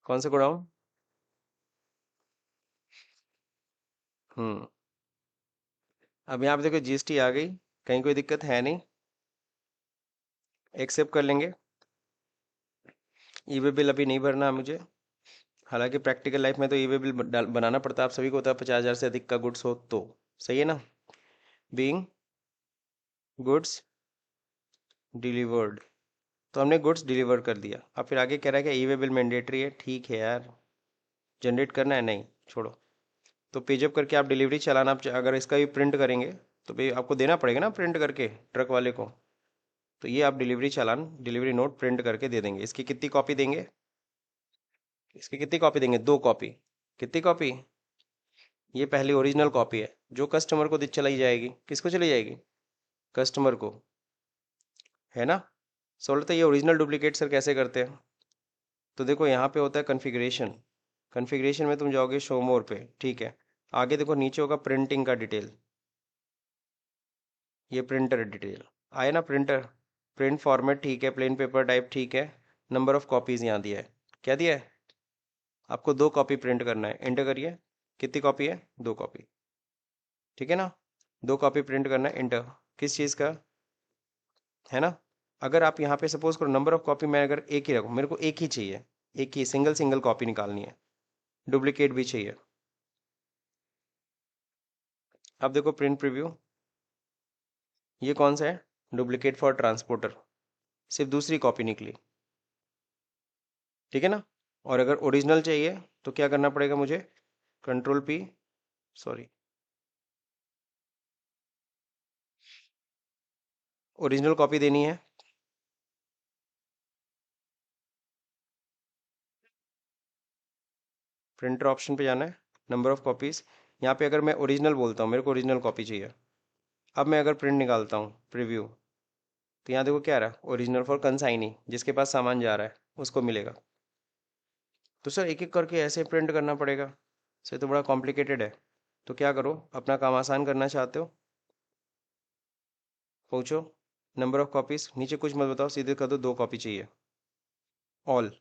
कौन सा गोडाउन, हम्म। अब यहाँ पे देखो जीएसटी आ गई, कहीं कोई दिक्कत है नहीं, एक्सेप्ट कर लेंगे। ई वे बिल अभी नहीं भरना है मुझे, हालांकि प्रैक्टिकल लाइफ में तो ई वे बिल बनाना पड़ता है, आप सभी को होता है 50,000 से अधिक का गुड्स हो तो, सही है ना। बीइंग गुड्स डिलीवर्ड, तो हमने गुड्स डिलीवर कर दिया। अब फिर आगे कह रहा है कि ई वे बिल मैंडेटरी है, ठीक है यार, जनरेट करना है, नहीं छोड़ो। तो पेजअप करके आप डिलीवरी चलाना, आप अगर इसका भी प्रिंट करेंगे तो भाई आपको देना पड़ेगा ना प्रिंट करके ट्रक वाले को। तो ये आप डिलीवरी चालान, डिलीवरी नोट प्रिंट करके दे देंगे। इसकी कितनी कॉपी देंगे, इसकी कितनी कॉपी देंगे, 2 कॉपी। कितनी कॉपी, ये पहली ओरिजिनल कॉपी है जो कस्टमर को चलाई जाएगी, किसको चली जाएगी, कस्टमर को, है ना। सोल्व। तो ये ओरिजिनल डुप्लीकेट सर कैसे करते हैं, तो देखो यहाँ पे होता है कॉन्फ़िगरेशन, कॉन्फ़िगरेशन में तुम जाओगे शो मोर पे, ठीक है। आगे देखो नीचे होगा प्रिंटिंग का डिटेल, ये प्रिंटर डिटेल आया ना, प्रिंटर, प्रिंट फॉर्मेट ठीक है, प्लेन पेपर टाइप ठीक है, नंबर ऑफ कॉपीज यहाँ दिया है, क्या दिया है, आपको 2 कॉपी प्रिंट करना है, एंटर करिए। कितनी कॉपी है, 2 कॉपी, ठीक है ना, 2 कॉपी प्रिंट करना है, एंटर। किस चीज़ का, है ना। अगर आप यहाँ पे सपोज करो नंबर ऑफ कॉपी मैं अगर एक ही रखूँ, मेरे को एक ही चाहिए, एक ही सिंगल सिंगल कॉपी निकालनी है, डुप्लीकेट भी चाहिए। अब देखो प्रिंट प्रीव्यू, ये कौन सा है, डुप्लीकेट फॉर ट्रांसपोर्टर, सिर्फ दूसरी कॉपी निकली, ठीक है ना। और अगर ओरिजिनल चाहिए तो क्या करना पड़ेगा मुझे, control P, sorry, original copy देनी है, प्रिंटर ऑप्शन पे जाना है, नंबर ऑफ कॉपीज, यहाँ पे अगर मैं ओरिजिनल बोलता हूँ, मेरे को ओरिजिनल कॉपी चाहिए। अब मैं अगर प्रिंट निकालता हूँ प्रीव्यू, तो यहाँ देखो क्या आ रहा है, ओरिजिनल फॉर कंसाइनी, जिसके पास सामान जा रहा है उसको मिलेगा। तो सर एक एक करके ऐसे प्रिंट करना पड़ेगा, सर तो बड़ा कॉम्प्लिकेटेड है। तो क्या करो, अपना काम आसान करना चाहते हो, पूछो नंबर ऑफ कॉपीज, नीचे कुछ मत बताओ, सीधे कर दो 2 कॉपी चाहिए, ऑल,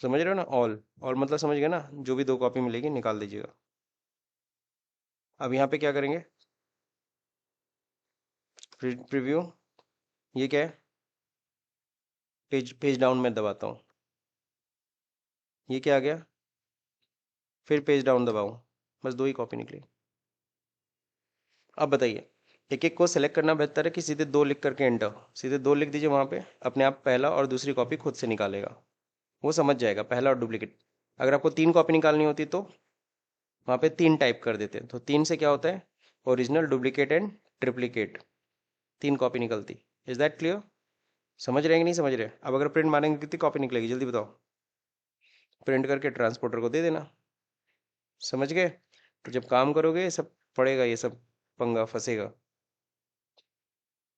समझ रहे हो ना, ऑल मतलब समझ गए ना, जो भी 2 कॉपी मिलेगी निकाल दीजिएगा। अब यहाँ पे क्या करेंगे, प्रीव्यू, ये क्या है, पेज पेज डाउन में दबाता हूँ, ये क्या आ गया, फिर पेज डाउन दबाऊँ, बस 2 ही कॉपी निकली। अब बताइए, एक एक को सेलेक्ट करना बेहतर है कि सीधे 2 लिख करके एंटर, सीधे 2 लिख दीजिए वहाँ पे, अपने आप पहला और दूसरी कॉपी खुद से निकालेगा, वो समझ जाएगा पहला और डुप्लीकेट। अगर आपको 3 कॉपी निकालनी होती तो वहाँ पे 3 टाइप कर देते हैं, तो 3 से क्या होता है, original duplicate and triplicate, 3 copy निकलती। इज दैट क्लियर, समझ रहे हैं कि नहीं समझ रहे। अब अगर प्रिंट मारेंगे कितनी कॉपी निकलेगी जल्दी बताओ, प्रिंट करके ट्रांसपोर्टर को दे देना, समझ गए। तो जब काम करोगे ये सब पड़ेगा, ये सब पंगा फंसेगा,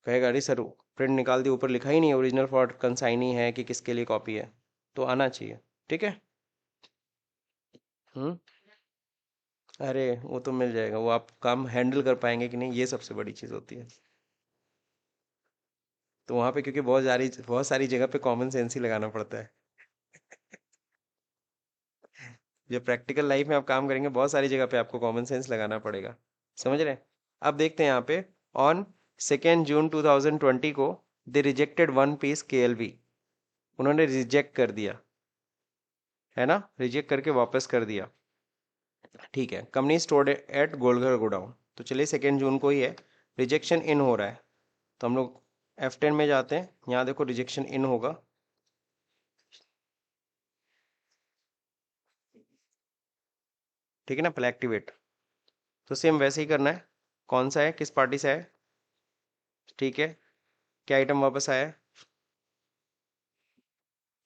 कहेगा अरे सर प्रिंट निकाल दी, ऊपर लिखा ही नहीं ओरिजिनल फॉर कंसाइनी है कि किसके लिए कॉपी है, तो आना चाहिए, ठीक है। हम्म। अरे वो तो मिल जाएगा, वो आप काम हैंडल कर पाएंगे कि नहीं, ये सबसे बड़ी चीज़ होती है। तो वहाँ पे क्योंकि बहुत सारी जगह पे कॉमन सेंस ही लगाना पड़ता है। जब प्रैक्टिकल लाइफ में आप काम करेंगे बहुत सारी जगह पे आपको कॉमन सेंस लगाना पड़ेगा, समझ रहे हैं। अब देखते हैं यहाँ पे, ऑन 2 जून 2020 को दे रिजेक्टेड 1 पीस KLV, उन्होंने रिजेक्ट कर दिया, है ना, रिजेक्ट करके वापस कर दिया, ठीक है। Company stored at Golghar godown, तो चलिए 2 जून को ही है, रिजेक्शन इन हो रहा है, तो हम लोग F10 में जाते हैं, यहाँ देखो रिजेक्शन इन होगा, ठीक है ना, पहले एक्टिवेट, तो सेम वैसे ही करना है, कौन सा है, किस पार्टी से है, ठीक है, क्या आइटम वापस आया है,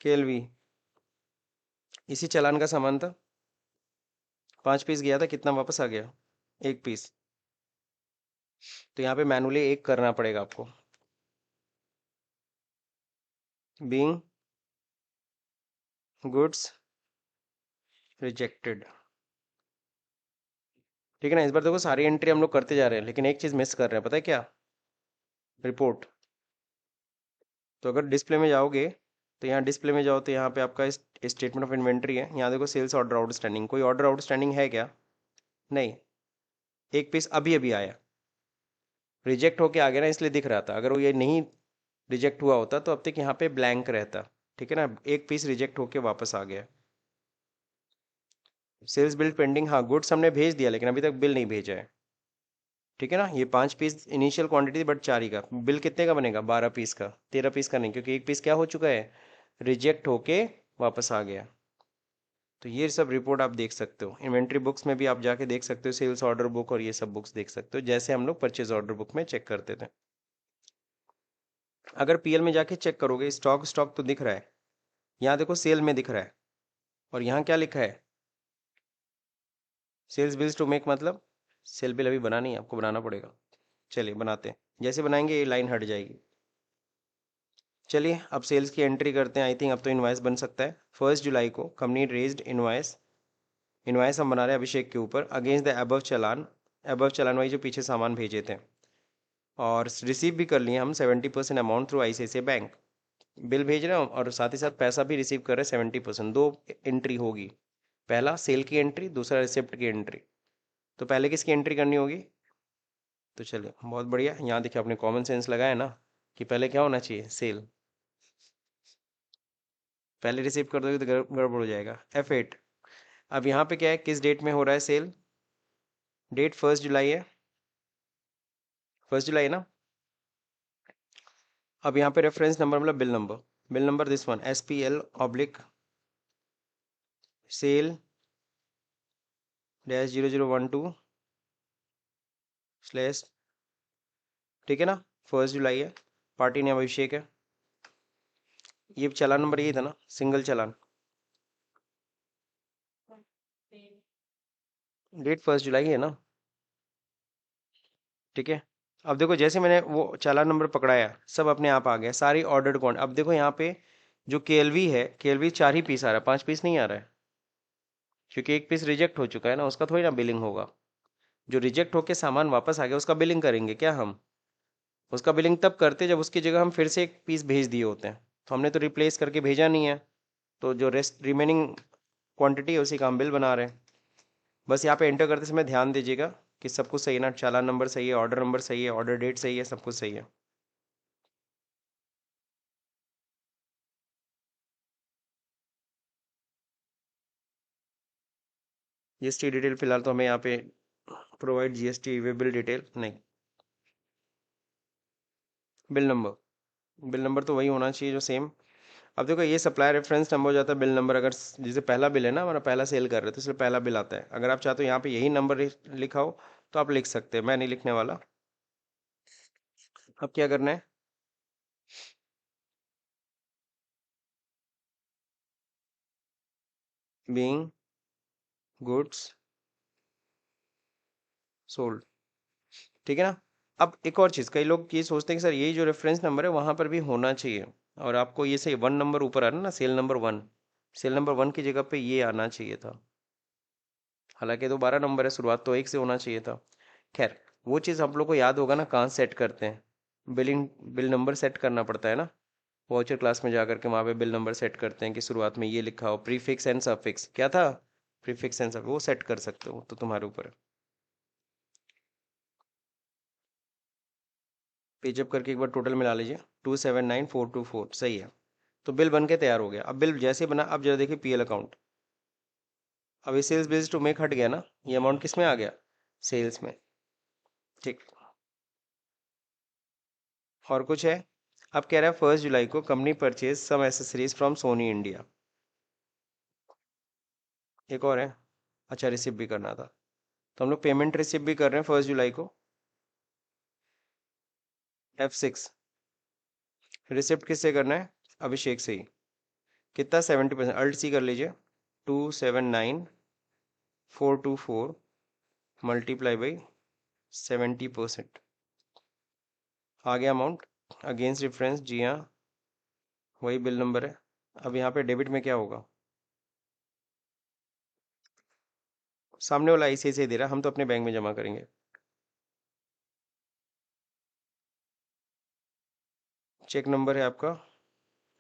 KLV, इसी चालान का सामान था, 5 पीस गया था, कितना वापस आ गया? 1 पीस। तो यहाँ पे मैनुअली एक करना पड़ेगा आपको। Being goods rejected. ठीक है ना, इस बार देखो सारी एंट्री हम लोग करते जा रहे हैं, लेकिन एक चीज मिस कर रहे हैं, पता है क्या? रिपोर्ट। तो अगर डिस्प्ले में जाओगे, तो यहाँ डिस्प्ले में जाओ तो यहाँ पे आपका स्टेटमेंट ऑफ इन्वेंट्री है, यहाँ देखो सेल्स ऑर्डर आउटस्टैंडिंग, कोई ऑर्डर आउटस्टैंडिंग है क्या? नहीं। 1 पीस अभी अभी आया, रिजेक्ट होके आ गया ना, इसलिए दिख रहा था। अगर वो ये नहीं रिजेक्ट हुआ होता तो अब तक यहाँ पे ब्लैंक रहता। ठीक है ना, 1 पीस रिजेक्ट होके वापस आ गया। सेल्स बिल पेंडिंग, हाँ गुड्स हमने भेज दिया लेकिन अभी तक बिल नहीं भेजा है। ठीक है ना, ये 5 पीस इनिशियल क्वांटिटी थी, बट 4 ही का बिल कितने का बनेगा? 12 पीस का, 13 पीस का नहीं, क्योंकि 1 पीस क्या हो चुका है? रिजेक्ट होके वापस आ गया। तो ये सब रिपोर्ट आप देख सकते हो, इन्वेंट्री बुक्स में भी आप जाके देख सकते हो, सेल्स ऑर्डर बुक और ये सब बुक्स देख सकते हो, जैसे हम लोग परचेज ऑर्डर बुक में चेक करते थे। अगर पीएल में जाके चेक करोगे, स्टॉक स्टॉक तो दिख रहा है, यहाँ देखो सेल में दिख रहा है, और यहाँ क्या लिखा है? सेल्स बिल्स टू मेक, मतलब सेल बिल अभी बना नहीं है, आपको बनाना पड़ेगा। चलिए बनाते हैं, जैसे बनाएंगे ये लाइन हट जाएगी। चलिए अब सेल्स की एंट्री करते हैं। आई थिंक अब तो इनवाइस बन सकता है। 1 जुलाई को कंपनी रेज्ड इनवाइस, इनवाइस हम बना रहे हैं अभिषेक के ऊपर, अगेंस्ट द अबव चालान, अबव चालान वाई जो पीछे सामान भेजे थे, और रिसीव भी कर लिए हम 70% amount through ICICI bank. Bill भेज रहे हैं और साथ ही साथ पैसा भी रिसीव कर रहे हैं 70%। दो एंट्री होगी, पहला सेल की एंट्री, दूसरा रिसिप्ट की एंट्री। तो पहले किसकी एंट्री करनी होगी? तो चलिए बहुत बढ़िया, यहाँ देखिए आपने कॉमन सेंस लगाया ना, कि पहले क्या होना चाहिए? सेल। पहले रिसीव कर दोगे तो गड़बड़ हो जाएगा। F8। अब यहाँ पे क्या है, किस डेट में हो रहा है सेल? डेट 1 जुलाई है, 1 जुलाई है ना। अब यहाँ पे रेफरेंस नंबर मतलब bill number, bill number this one SPL/सेल -0012 स्लैश। ठीक है ना, 1 जुलाई है, पार्टी नेम अभिषेक है। ये चालान नंबर यही था ना, सिंगल चालान। डेट 1 जुलाई है ना। ठीक है, अब देखो जैसे मैंने वो चालान नंबर पकड़ाया, सब अपने आप आ गया, सारी ऑर्डर्ड क्वांट। अब देखो यहाँ पे जो केएलवी है, केएलवी 4 ही पीस आ रहा है, 5 पीस नहीं आ रहा है, क्योंकि 1 पीस रिजेक्ट हो चुका है ना, उसका थोड़ी ना बिलिंग होगा। जो रिजेक्ट होके सामान वापस आ गया उसका बिलिंग करेंगे क्या हम? उसका बिलिंग तब करते जब उसकी जगह हम फिर से 1 पीस भेज दिए होते हैं, तो हमने तो रिप्लेस करके भेजा नहीं है, तो जो रेस्ट रिमेनिंग क्वांटिटी है उसी का हम बिल बना रहे हैं। बस यहाँ पे एंटर करते समय ध्यान दीजिएगा कि सब कुछ सही है ना, चालान नंबर सही है, ऑर्डर नंबर सही है, ऑर्डर डेट सही है, सब कुछ सही है। जीएसटी डिटेल फिलहाल तो हमें यहाँ पे provide GST way bill detail नहीं, बिल नंबर, बिल नंबर तो वही होना चाहिए जो सेम। अब देखो ये सप्लायर रेफरेंस नंबर हो जाता है बिल नंबर, अगर जैसे पहला बिल है ना, हमारा पहला सेल कर रहे हैं तो इसलिए पहला बिल आता है। अगर आप चाहते हो यहाँ पे यही नंबर लिखा हो तो आप लिख सकते हैं, मैं नहीं लिखने वाला। अब क्या करना है? Being goods sold. ठीक है ना। अब एक और चीज़, कई लोग ये सोचते हैं कि सर यही जो रेफरेंस नंबर है वहां पर भी होना चाहिए, और आपको ये सही 1 नंबर ऊपर आ रहा है ना, सेल नंबर 1, सेल नंबर 1 की जगह पे ये आना चाहिए था। हालांकि तो 12 नंबर है, शुरुआत तो 1 से होना चाहिए था। खैर, वो चीज़ आप लोग को याद होगा ना, कहाँ सेट करते हैं बिलिंग, बिल नंबर सेट करना पड़ता है ना। वाउचर क्लास में जाकर के वहाँ पे बिल नंबर सेट करते हैं कि शुरुआत में ये लिखा हो, प्रीफिक्स एंड सफिक्स, क्या था? प्रीफिक्स एंड सफिक्स, वो सेट कर सकते हो, तो तुम्हारे ऊपर है। पेजअप करके एक बार टोटल मिला लीजिए, 279,424 सही है। तो बिल बन के तैयार हो गया। अब बिल जैसे बना, अब जरा देखिए पीएल अकाउंट, अब ये सेल्स बेस्ड टू मेक हट गया ना, ये अमाउंट किस में आ गया? सेल्स में। ठीक, और कुछ है? अब कह रहा है 1 जुलाई को company purchase some accessories from Sony India. एक और है, अच्छा रिसिव भी करना था, तो हम लोग पेमेंट रिसिव भी कर रहे हैं 1 जुलाई को। F6। रिसिप्ट किससे करना है? अभिषेक से ही। कितना? 70%, अल्ट सी कर लीजिए। 279424 मल्टीप्लाई बाई 70%। आ गया अमाउंट अगेंस्ट रेफरेंस, जी हाँ वही बिल नंबर है। अब यहाँ पे डेबिट में क्या होगा, सामने वाला ICICI दे रहा, हम तो अपने बैंक में जमा करेंगे। चेक नंबर है आपका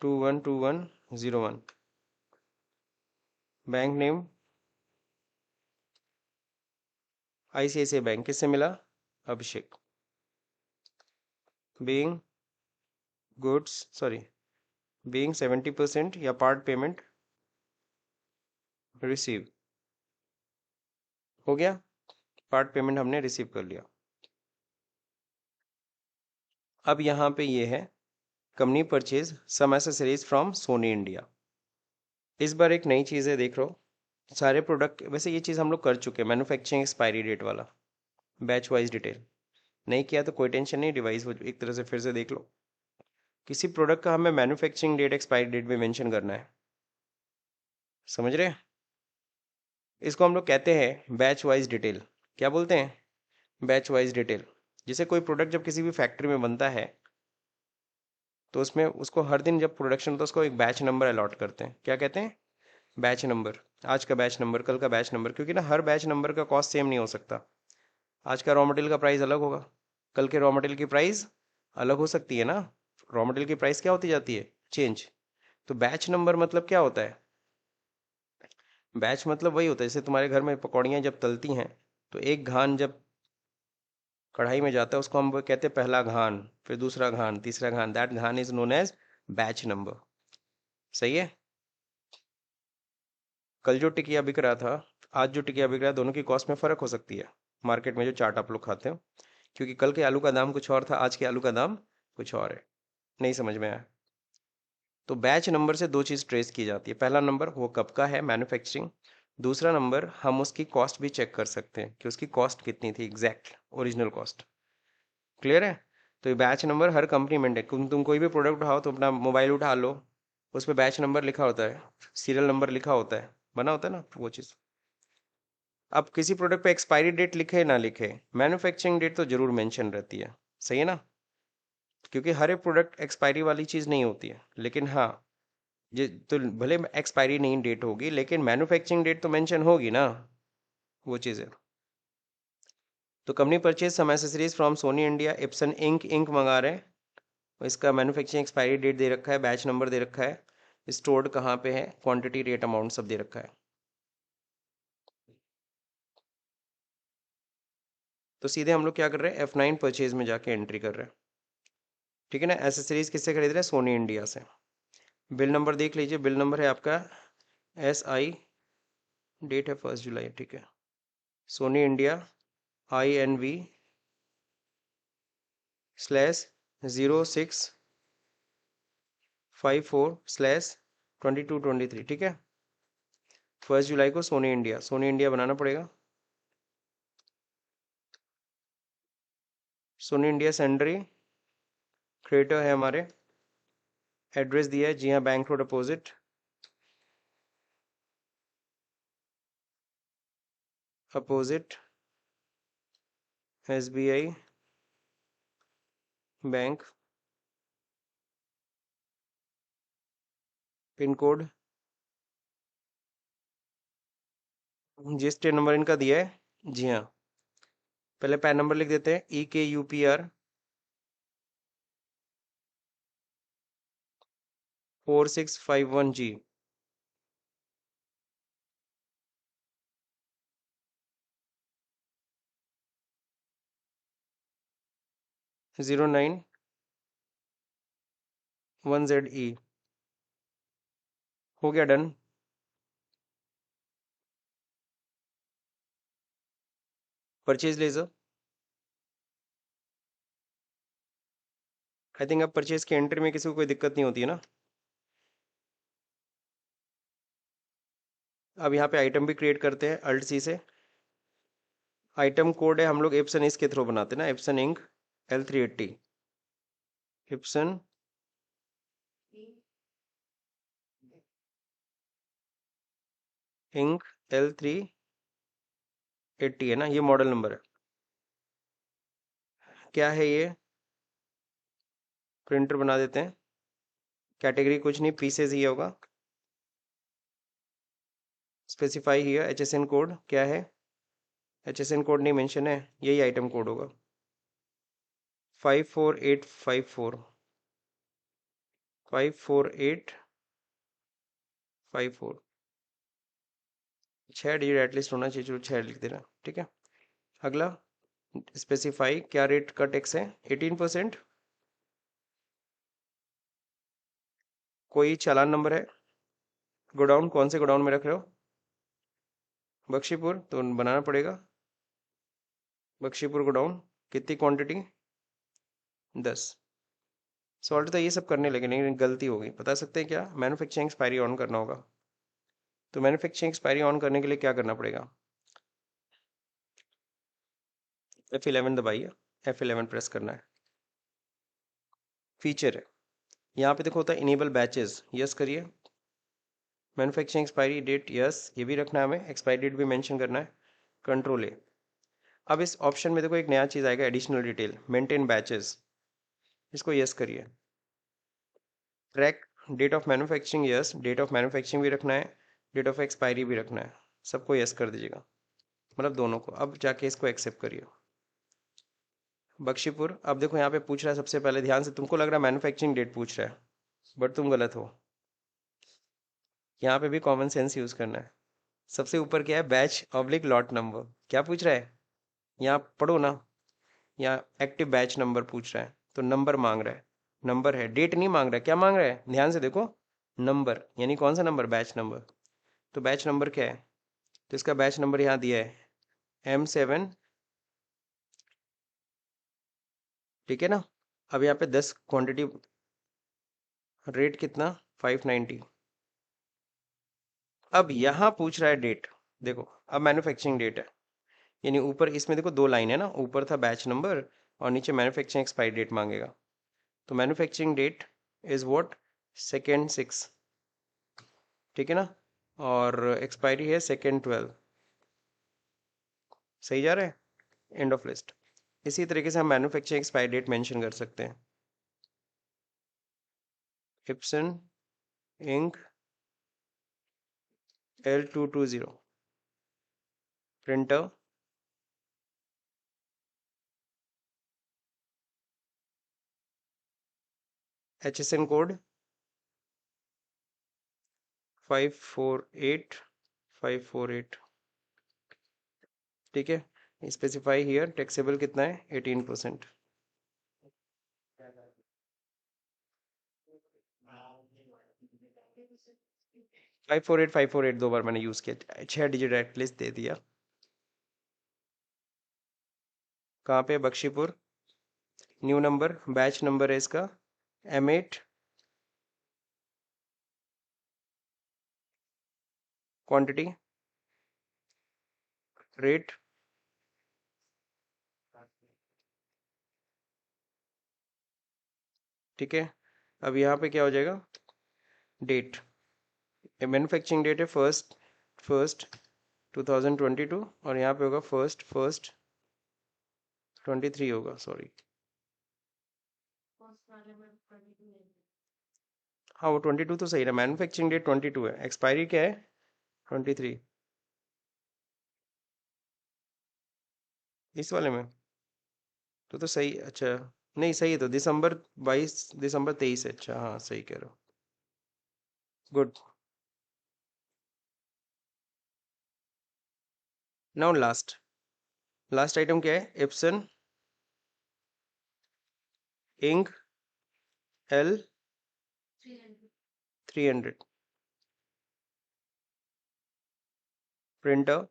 212101। बैंक नेम ICICI बैंक, किससे मिला, अभिषेक। बीइंग गुड्स सॉरी बीइंग 70% या पार्ट पेमेंट रिसीव, हो गया, पार्ट पेमेंट हमने रिसीव कर लिया। अब यहाँ पे ये है company purchase some accessories from Sony India. इस बार एक नई चीज़ है, देख लो सारे प्रोडक्ट, वैसे ये चीज़ हम लोग कर चुके हैं, मैन्युफैक्चरिंग एक्सपायरी डेट वाला बैच वाइज डिटेल। नहीं किया तो कोई टेंशन नहीं, डिवाइस एक तरह से फिर से देख लो। किसी प्रोडक्ट का हमें मैन्युफैक्चरिंग डेट एक्सपायरी डेट भी मेंशन करना है, समझ रहे हैं? इसको हम लोग कहते हैं बैच वाइज डिटेल। क्या बोलते हैं, बैच वाइज डिटेल। जैसे कोई प्रोडक्ट जब किसी भी फैक्ट्री में बनता है तो उसमें उसको हर दिन जब प्रोडक्शन होता है उसको एक बैच नंबर अलॉट करते हैं, क्या कहते हैं, बैच नंबर। आज का बैच नंबर, कल का बैच नंबर, क्योंकि ना हर बैच नंबर का कॉस्ट सेम नहीं हो सकता। आज का रॉ मटेरियल का प्राइस अलग होगा, कल के रॉ मटेरियल की प्राइस अलग हो सकती है ना। रॉ मटेरियल की प्राइस क्या होती जाती है, चेंज। तो बैच नंबर मतलब क्या होता है, बैच मतलब वही होता है जैसे तुम्हारे घर में पकौड़ियाँ जब तलती हैं तो एक घान जब कढ़ाई में जाता है उसको हम वो कहते हैं पहला घान, फिर दूसरा घान, तीसरा घान, दैट घान is known as batch number. सही है। कल जो टिकिया बिक रहा था, आज जो टिकिया बिक रहा है, दोनों की कॉस्ट में फर्क हो सकती है मार्केट में जो चाट आप लोग खाते हो, क्योंकि कल के आलू का दाम कुछ और था, आज के आलू का दाम कुछ और है। नहीं समझ में आया? तो बैच नंबर से दो चीज़ ट्रेस की जाती है, पहला नंबर वो कब का है मैन्युफैक्चरिंग, दूसरा नंबर हम उसकी कॉस्ट भी चेक कर सकते हैं कि उसकी कॉस्ट कितनी थी, एग्जैक्ट ओरिजिनल कॉस्ट। क्लियर है? तो ये बैच नंबर हर कंपनी में है, तुम कोई भी प्रोडक्ट उठाओ तो अपना मोबाइल उठा लो, उस पर बैच नंबर लिखा होता है, सीरियल नंबर लिखा होता है, बना होता है ना वो चीज़। अब किसी प्रोडक्ट पे एक्सपायरी डेट लिखे ना लिखे, मैन्युफैक्चरिंग डेट तो जरूर मेंशन रहती है, सही है ना, क्योंकि हर एक प्रोडक्ट एक्सपायरी वाली चीज़ नहीं होती है, लेकिन हाँ ये तो भले एक्सपायरी नहीं डेट होगी लेकिन मैन्युफैक्चरिंग डेट तो मेंशन होगी ना, वो चीज़ है। तो company purchase some accessories from Sony India, Epson ink मंगा रहे हैं, इसका मैन्युफैक्चरिंग एक्सपायरी डेट दे रखा है, बैच नंबर दे रखा है, स्टोर्ड कहाँ पे है, क्वांटिटी रेट अमाउंट सब दे रखा है। तो सीधे हम लोग क्या कर रहे हैं, F9 परचेज में जाके एंट्री कर रहे हैं, ठीक है ना। एसेसरीज किससे खरीद रहे हैं, सोनी इंडिया से। बिल नंबर देख लीजिए, बिल नंबर है आपका SI, डेट है 1 जुलाई, ठीक है। सोनी इंडिया INV/0654/2223, ठीक है। 1 जुलाई को सोनी इंडिया बनाना पड़ेगा। सोनी इंडिया सेंडरी क्रिएटर है हमारे, एड्रेस दिया है, जी हाँ bank road opposite, SBI bank, pin code, GST number इनका दिया है, जी हाँ। पहले पैन नंबर लिख देते हैं, EKUPR 4651G। 091ZE, हो गया done. Purchase laser, I think अब परचेज के एंट्री में किसी को कोई दिक्कत नहीं होती है ना। अब यहाँ पे आइटम भी क्रिएट करते हैं Alt+C से। आइटम कोड है हम लोग एप्सन इसके थ्रू बनाते हैं ना, Epson ink L380, Epson ink L380 है ना, ये मॉडल नंबर है। क्या है ये, प्रिंटर बना देते हैं। कैटेगरी कुछ नहीं, पीसेज ही होगा। स्पेसिफाई हियर HSN कोड क्या है, HSN कोड नहीं मेंशन है, यही आइटम कोड होगा 54854। 54854, 6 डिजिट एटलीस्ट होना चाहिए, चलो 6 लिख देना, ठीक है। अगला, स्पेसिफाई क्या रेट का टैक्स है, 18%। कोई चालान नंबर है, गोडाउन कौन से गोडाउन में रख रहे हो, बख्शीपुर, तो बनाना पड़ेगा बख्शीपुर गोडाउन। कितनी क्वांटिटी, 10। सॉल्ट तो ये सब करने लगे, नहीं गलती हो गई, बता सकते हैं क्या, मैन्युफैक्चरिंग एक्सपायरी ऑन करना होगा। तो मैन्युफैक्चरिंग एक्सपायरी ऑन करने के लिए क्या करना पड़ेगा, F11 दबाइए, F11 प्रेस करना है। फीचर है, यहाँ पे देखो होता है इनेबल बैचेस, यस करिए। मैन्युफैक्चरिंग एक्सपायरी डेट, यस ये भी रखना है हमें, एक्सपायरी डेट भी मेंशन करना है। Control A. अब इस ऑप्शन में देखो एक नया चीज़ आएगा, एडिशनल डिटेल, मेंटेन बैचेस, इसको यस करिए। Track date of manufacturing, yes date of manufacturing भी रखना है, डेट ऑफ एक्सपायरी भी रखना है, सबको यस कर दीजिएगा, मतलब दोनों को। अब जाके इसको एक्सेप्ट करिए। बख्शीपुर, अब देखो यहाँ पे पूछ रहा है सबसे पहले, ध्यान से, तुमको लग रहा है मैन्युफैक्चरिंग डेट पूछ रहा है, बट तुम गलत हो। यहाँ पे भी कॉमन सेंस यूज करना है। सबसे ऊपर क्या है, बैच ऑब्लिक लॉट नंबर, क्या पूछ रहा है, यहाँ पढ़ो ना, यहाँ एक्टिव बैच नंबर पूछ रहा है, तो नंबर मांग रहा है, नंबर है, डेट नहीं मांग रहा है, क्या मांग रहा है, ध्यान से देखो, नंबर, यानी कौन सा नंबर, बैच नंबर। तो बैच नंबर क्या है, तो इसका बैच नंबर यहाँ दिया है M7, ठीक है ना। अब यहाँ पे 10 क्वांटिटी, रेट कितना, 590। अब यहाँ पूछ रहा है डेट, देखो अब मैन्युफैक्चरिंग डेट है, यानी ऊपर इसमें देखो दो लाइन है ना, ऊपर था बैच नंबर और नीचे मैन्युफैक्चरिंग एक्सपायरी डेट मांगेगा। तो manufacturing date is what, second 6, ठीक है ना, और एक्सपायरी है सेकेंड 12। सही जा रहा है, एंड ऑफ लिस्ट। इसी तरीके से हम मैन्युफैक्चरिंग एक्सपायरी डेट मेंशन कर सकते हैं। Epson ink L220, printer, HSN code 548 548, ठीक है। स्पेसिफाई हियर टैक्सेबल कितना है, 18%। 548 548 दो बार मैंने यूज किया, 6 डिजिट एटलीस्ट दे दिया। कहाँ पे, Bakhshipur, new number, batch number है इसका M8, क्वांटिटी, रेट, ठीक है। अब यहाँ पे क्या हो जाएगा, डेट, मैन्युफैक्चरिंग डेट है फर्स्ट फर्स्ट 2022, और यहाँ पे होगा फर्स्ट फर्स्ट 23 होगा, सॉरी। हाँ वो 22 तो सही है, मैन्युफैक्चरिंग डेट 22 है, एक्सपायरी क्या है 23, इस वाले में। तो सही, अच्छा, नहीं सही है, तो दिसंबर 23 है, अच्छा हाँ सही कह रहे हो, good. Now last, last item क्या है, Epson ink L300, printer,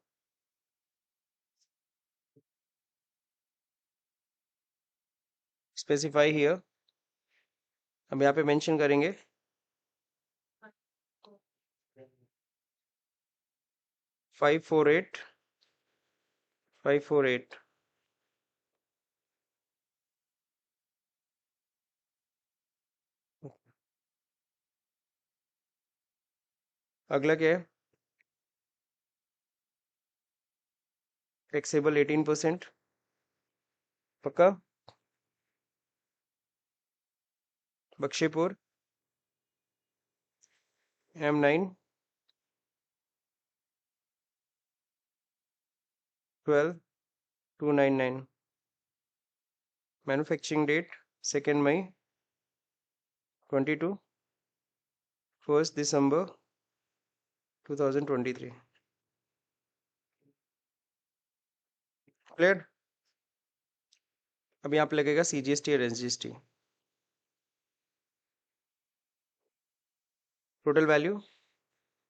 specify here, अब यहाँ पे मेंशन करेंगे 548 548। अगला क्या है, टैक्सेबल 18%, पक्का। बख्शीपुर M9 12,299, मैन्युफैक्चरिंग डेट 2 मई 22, 1 दिसंबर 2023। क्लियर। अब यहाँ पे लगेगा CGST और SGST। टोटल वैल्यू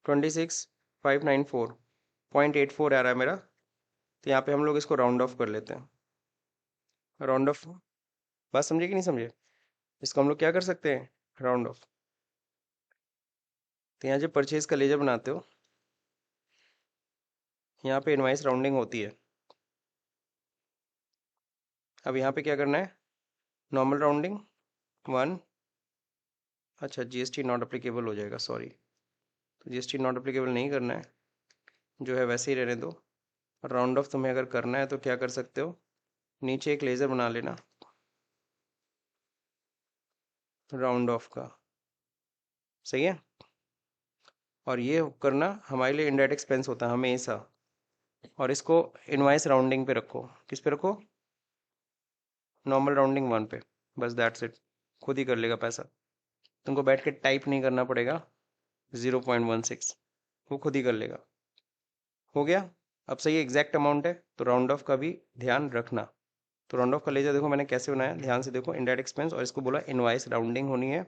26,594.84 आ रहा है मेरा। तो यहाँ पे हम लोग इसको राउंड ऑफ कर लेते हैं। राउंड ऑफ, बात समझे कि नहीं समझे? इसको हम लोग क्या कर सकते हैं, राउंड ऑफ। तो यहाँ जब परचेज का लेजर बनाते हो, यहाँ पे इनवाइस राउंडिंग होती है। अब यहाँ पे क्या करना है, नॉर्मल राउंडिंग 1, अच्छा GST नॉट अप्लीकेबल हो जाएगा, सॉरी। तो GST नॉट अप्लीकेबल नहीं करना है, जो है वैसे ही रहने दो। राउंड ऑफ तुम्हें अगर करना है तो क्या कर सकते हो, नीचे एक लेज़र बना लेना राउंड ऑफ का, सही है। और ये करना हमारे लिए इनडायरेक्ट एक्सपेंस होता है हमेशा। और इसको इनवाइस राउंडिंग पे रखो, किस पे रखो, नॉर्मल राउंडिंग 1 पे, बस दैट्स इट। खुद ही कर लेगा पैसा, तुमको बैठ के टाइप नहीं करना पड़ेगा 0.16, वो खुद ही कर लेगा। हो गया। अब सही एग्जैक्ट अमाउंट है, तो राउंड ऑफ का भी ध्यान रखना। तो राउंड ऑफ का लेजर देखो मैंने कैसे बनाया, ध्यान से देखो, इनडायरेक्ट एक्सपेंस, और इसको बोला इनवाइस राउंडिंग होनी है।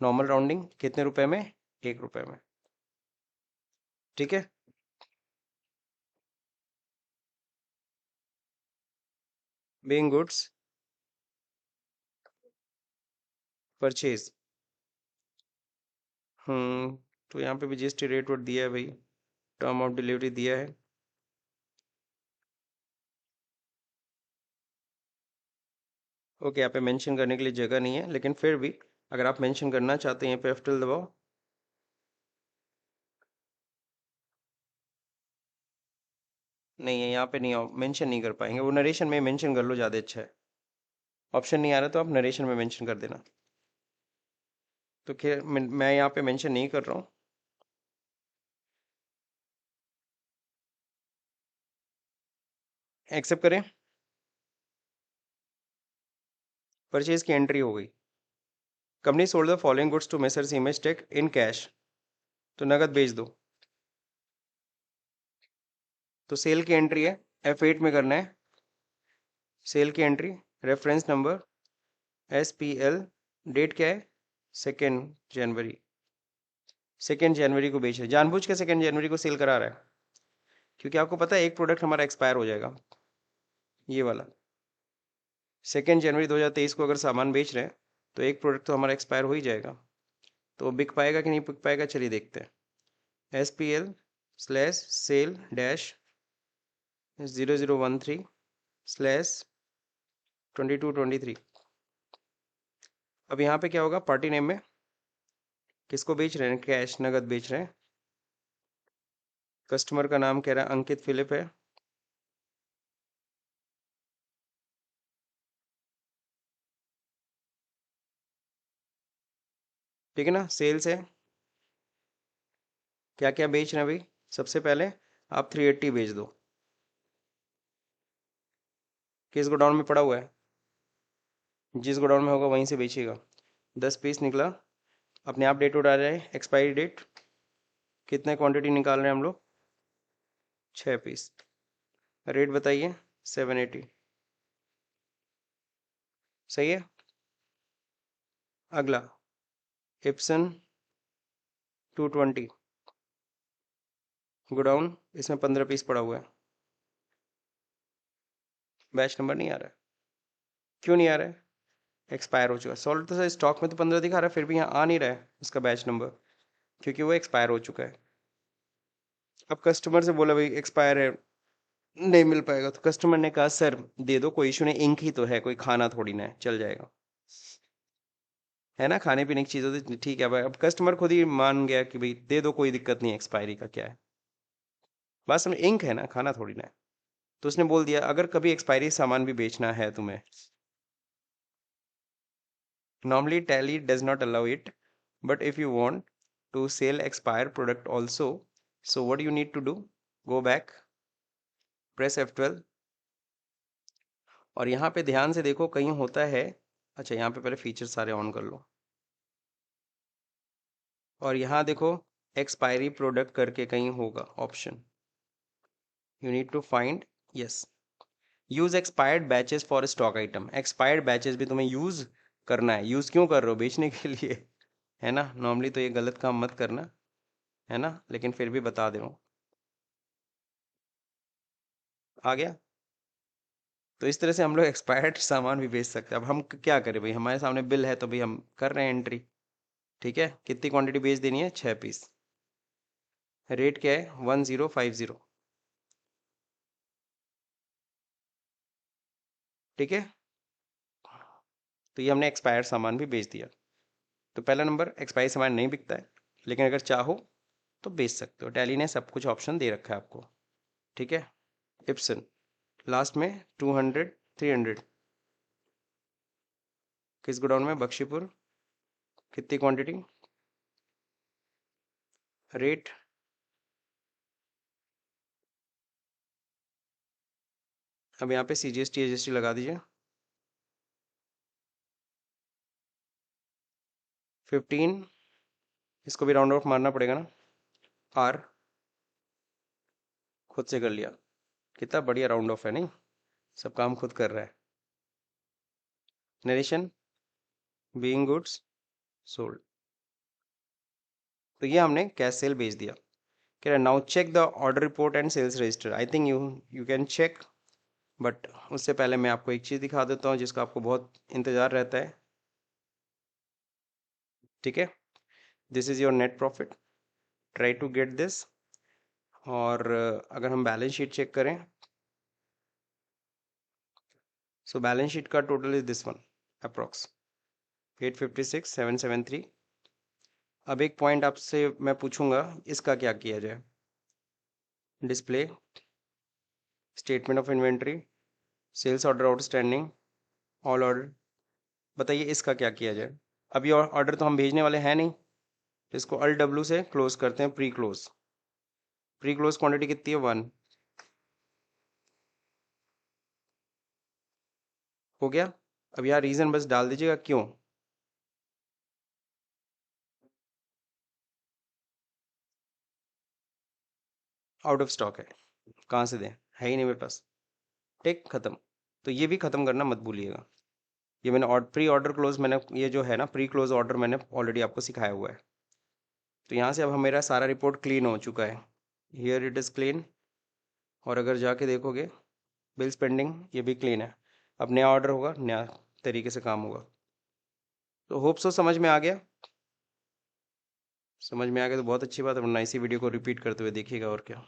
नॉर्मल राउंडिंग कितने रुपए में, 1 रुपए में, ठीक है। बीइंग गुड्स परचेज, तो यहाँ पे भी GST रेट वोट दिया है भाई, टर्म ऑफ डिलीवरी दिया है। ओके, यहाँ पे मेंशन करने के लिए जगह नहीं है, लेकिन फिर भी अगर आप मेंशन करना चाहते हैं, यहाँ पे F12 दबाओ। नहीं है यहाँ पे, नहीं मेंशन नहीं कर पाएंगे, वो नरेशन में मेंशन कर लो, ज़्यादा अच्छा है। ऑप्शन नहीं आ रहा तो आप नरेशन में मेंशन कर देना। तो खैर मैं यहाँ पे मेंशन नहीं कर रहा हूँ। एक्सेप्ट करें, परचेज की एंट्री हो गई। Company sold the following goods to Messrs image tech in cash, तो नगद बेच दो। तो सेल की एंट्री है, F8 में करना है सेल की entry, reference number SPL, date क्या है, 2 जनवरी। 2 जनवरी को बेच रहे, जानबूझ के 2 जनवरी को सेल करा रहा है, क्योंकि आपको पता है एक प्रोडक्ट हमारा एक्सपायर हो जाएगा, ये वाला। 2 जनवरी 2023 को अगर सामान बेच रहे हैं तो एक प्रोडक्ट तो हमारा एक्सपायर हो ही जाएगा। तो वो बिक पाएगा कि नहीं बिक पाएगा, चलिए देखते हैं। SPL/sale-0013/2223। अब यहाँ पे क्या होगा, पार्टी नेम में किसको बेच रहे हैं, कैश नगद बेच रहे हैं। कस्टमर का नाम कह रहा है अंकित फिलिप है। ठीक है ना, सेल्स है, क्या क्या बेच रहे हैं भाई। सबसे पहले आप 380 बेच दो, किस गोडाउन में पड़ा हुआ है, जिस गोडाउन में होगा वहीं से बेचिएगा। 10 पीस निकला, अपने आप डेट उड़ा रहे हैं, एक्सपायरी डेट, कितने क्वांटिटी निकाल रहे हैं हम लोग, 6 पीस। रेट बताइए, 780, सही है। अगला इप्सन 220, गोडाउन, इसमें 15 पीस पड़ा हुआ है, बैच नंबर नहीं आ रहा है, क्यों नहीं आ रहा है, एक्सपायर हो चुका है। सॉल्ट तो सर स्टॉक में तो 15 दिखा रहा है, फिर भी यहाँ आ नहीं रहा है उसका बैच नंबर, क्योंकि वो एक्सपायर हो चुका है। अब कस्टमर से बोला भाई एक्सपायर है, नहीं मिल पाएगा, तो कस्टमर ने कहा सर दे दो, कोई इशू नहीं, इंक ही तो है, कोई खाना थोड़ी ना है, चल जाएगा, है ना, खाने पीने की चीज़ होती, ठीक है भाई। अब कस्टमर खुद ही मान गया कि भाई दे दो, कोई दिक्कत नहीं, एक्सपायरी का क्या है, बस समझ, इंक है ना, खाना थोड़ी ना है। तो उसने बोल दिया अगर कभी एक्सपायरी सामान भी बेचना है तुम्हें, normally tally does not allow it, but if you want to sell expired product also, so what you need to do, go back, press F12, और यहाँ पे ध्यान से देखो कहीं होता है, अच्छा यहाँ पे पहले फीचर सारे ऑन कर लो, और यहाँ देखो एक्सपायरी प्रोडक्ट करके कहीं होगा option, you need to find, yes, use expired batches for stock item, expired batches भी तुम्हें यूज करना है, यूज क्यों कर रहे हो, बेचने के लिए, है ना, नॉर्मली तो ये गलत काम मत करना, है ना, लेकिन फिर भी बता दे रहा हूँ, आ गया। तो इस तरह से हम लोग एक्सपायर्ड सामान भी बेच सकते हैं। अब हम क्या करें भाई, हमारे सामने बिल है तो भाई हम कर रहे हैं एंट्री, ठीक है, कितनी क्वांटिटी बेच देनी है, 6 पीस, रेट क्या है 1050, ठीक है, तो ये हमने एक्सपायर्ड सामान भी बेच दिया। तो पहला नंबर, एक्सपायर्ड सामान नहीं बिकता है, लेकिन अगर चाहो तो बेच सकते हो, टैली ने सब कुछ ऑप्शन दे रखा है आपको, ठीक है। इप्सन लास्ट में 200 300, किस गोडाउन में, बख्शीपुर, कितनी क्वांटिटी, रेट, अब यहाँ पे CGST HST लगा दीजिए, 15, इसको भी राउंड ऑफ मारना पड़ेगा ना, आर खुद से कर लिया, कितना बढ़िया राउंड ऑफ है नहीं, सब काम खुद कर रहा है। नरेशन, बीइंग गुड्स सोल्ड, तो ये हमने कैश सेल भेज दिया। कह रहा है now check the order report and sales register, I think you can check, but उससे पहले मैं आपको एक चीज़ दिखा देता हूँ जिसका आपको बहुत इंतज़ार रहता है, ठीक है, this is your net profit, try to get this, और अगर हम बैलेंस शीट चेक करें, सो बैलेंस शीट का total is this one, approx 856,773। अब एक पॉइंट आपसे मैं पूछूंगा, इसका क्या किया जाए, display, statement of inventory, sales order outstanding, all order, बताइए इसका क्या किया जाए। अब ये ऑर्डर तो हम भेजने वाले हैं नहीं, तो इसको अल्ट W से क्लोज करते हैं, pre close, pre close quantity कितनी है 1, हो गया। अब यहाँ रीजन बस डाल दीजिएगा क्यों, आउट ऑफ स्टॉक है, कहाँ से दें, है ही नहीं मेरे पास, ठीक, खत्म। तो ये भी खत्म करना मत भूलिएगा, ये मैंने प्री ऑर्डर क्लोज, मैंने ये जो है ना प्री क्लोज ऑर्डर मैंने ऑलरेडी आपको सिखाया हुआ है। तो यहाँ से अब मेरा सारा रिपोर्ट क्लीन हो चुका है, हियर इट इज़ क्लीन, और अगर जाके देखोगे बिल्स पेंडिंग, ये भी क्लीन है। अब नया ऑर्डर होगा, नया तरीके से काम होगा। तो होप सो समझ में आ गया, समझ में आ गया तो बहुत अच्छी बात है, वरना इसी वीडियो को रिपीट करते हुए देखिएगा, और क्या।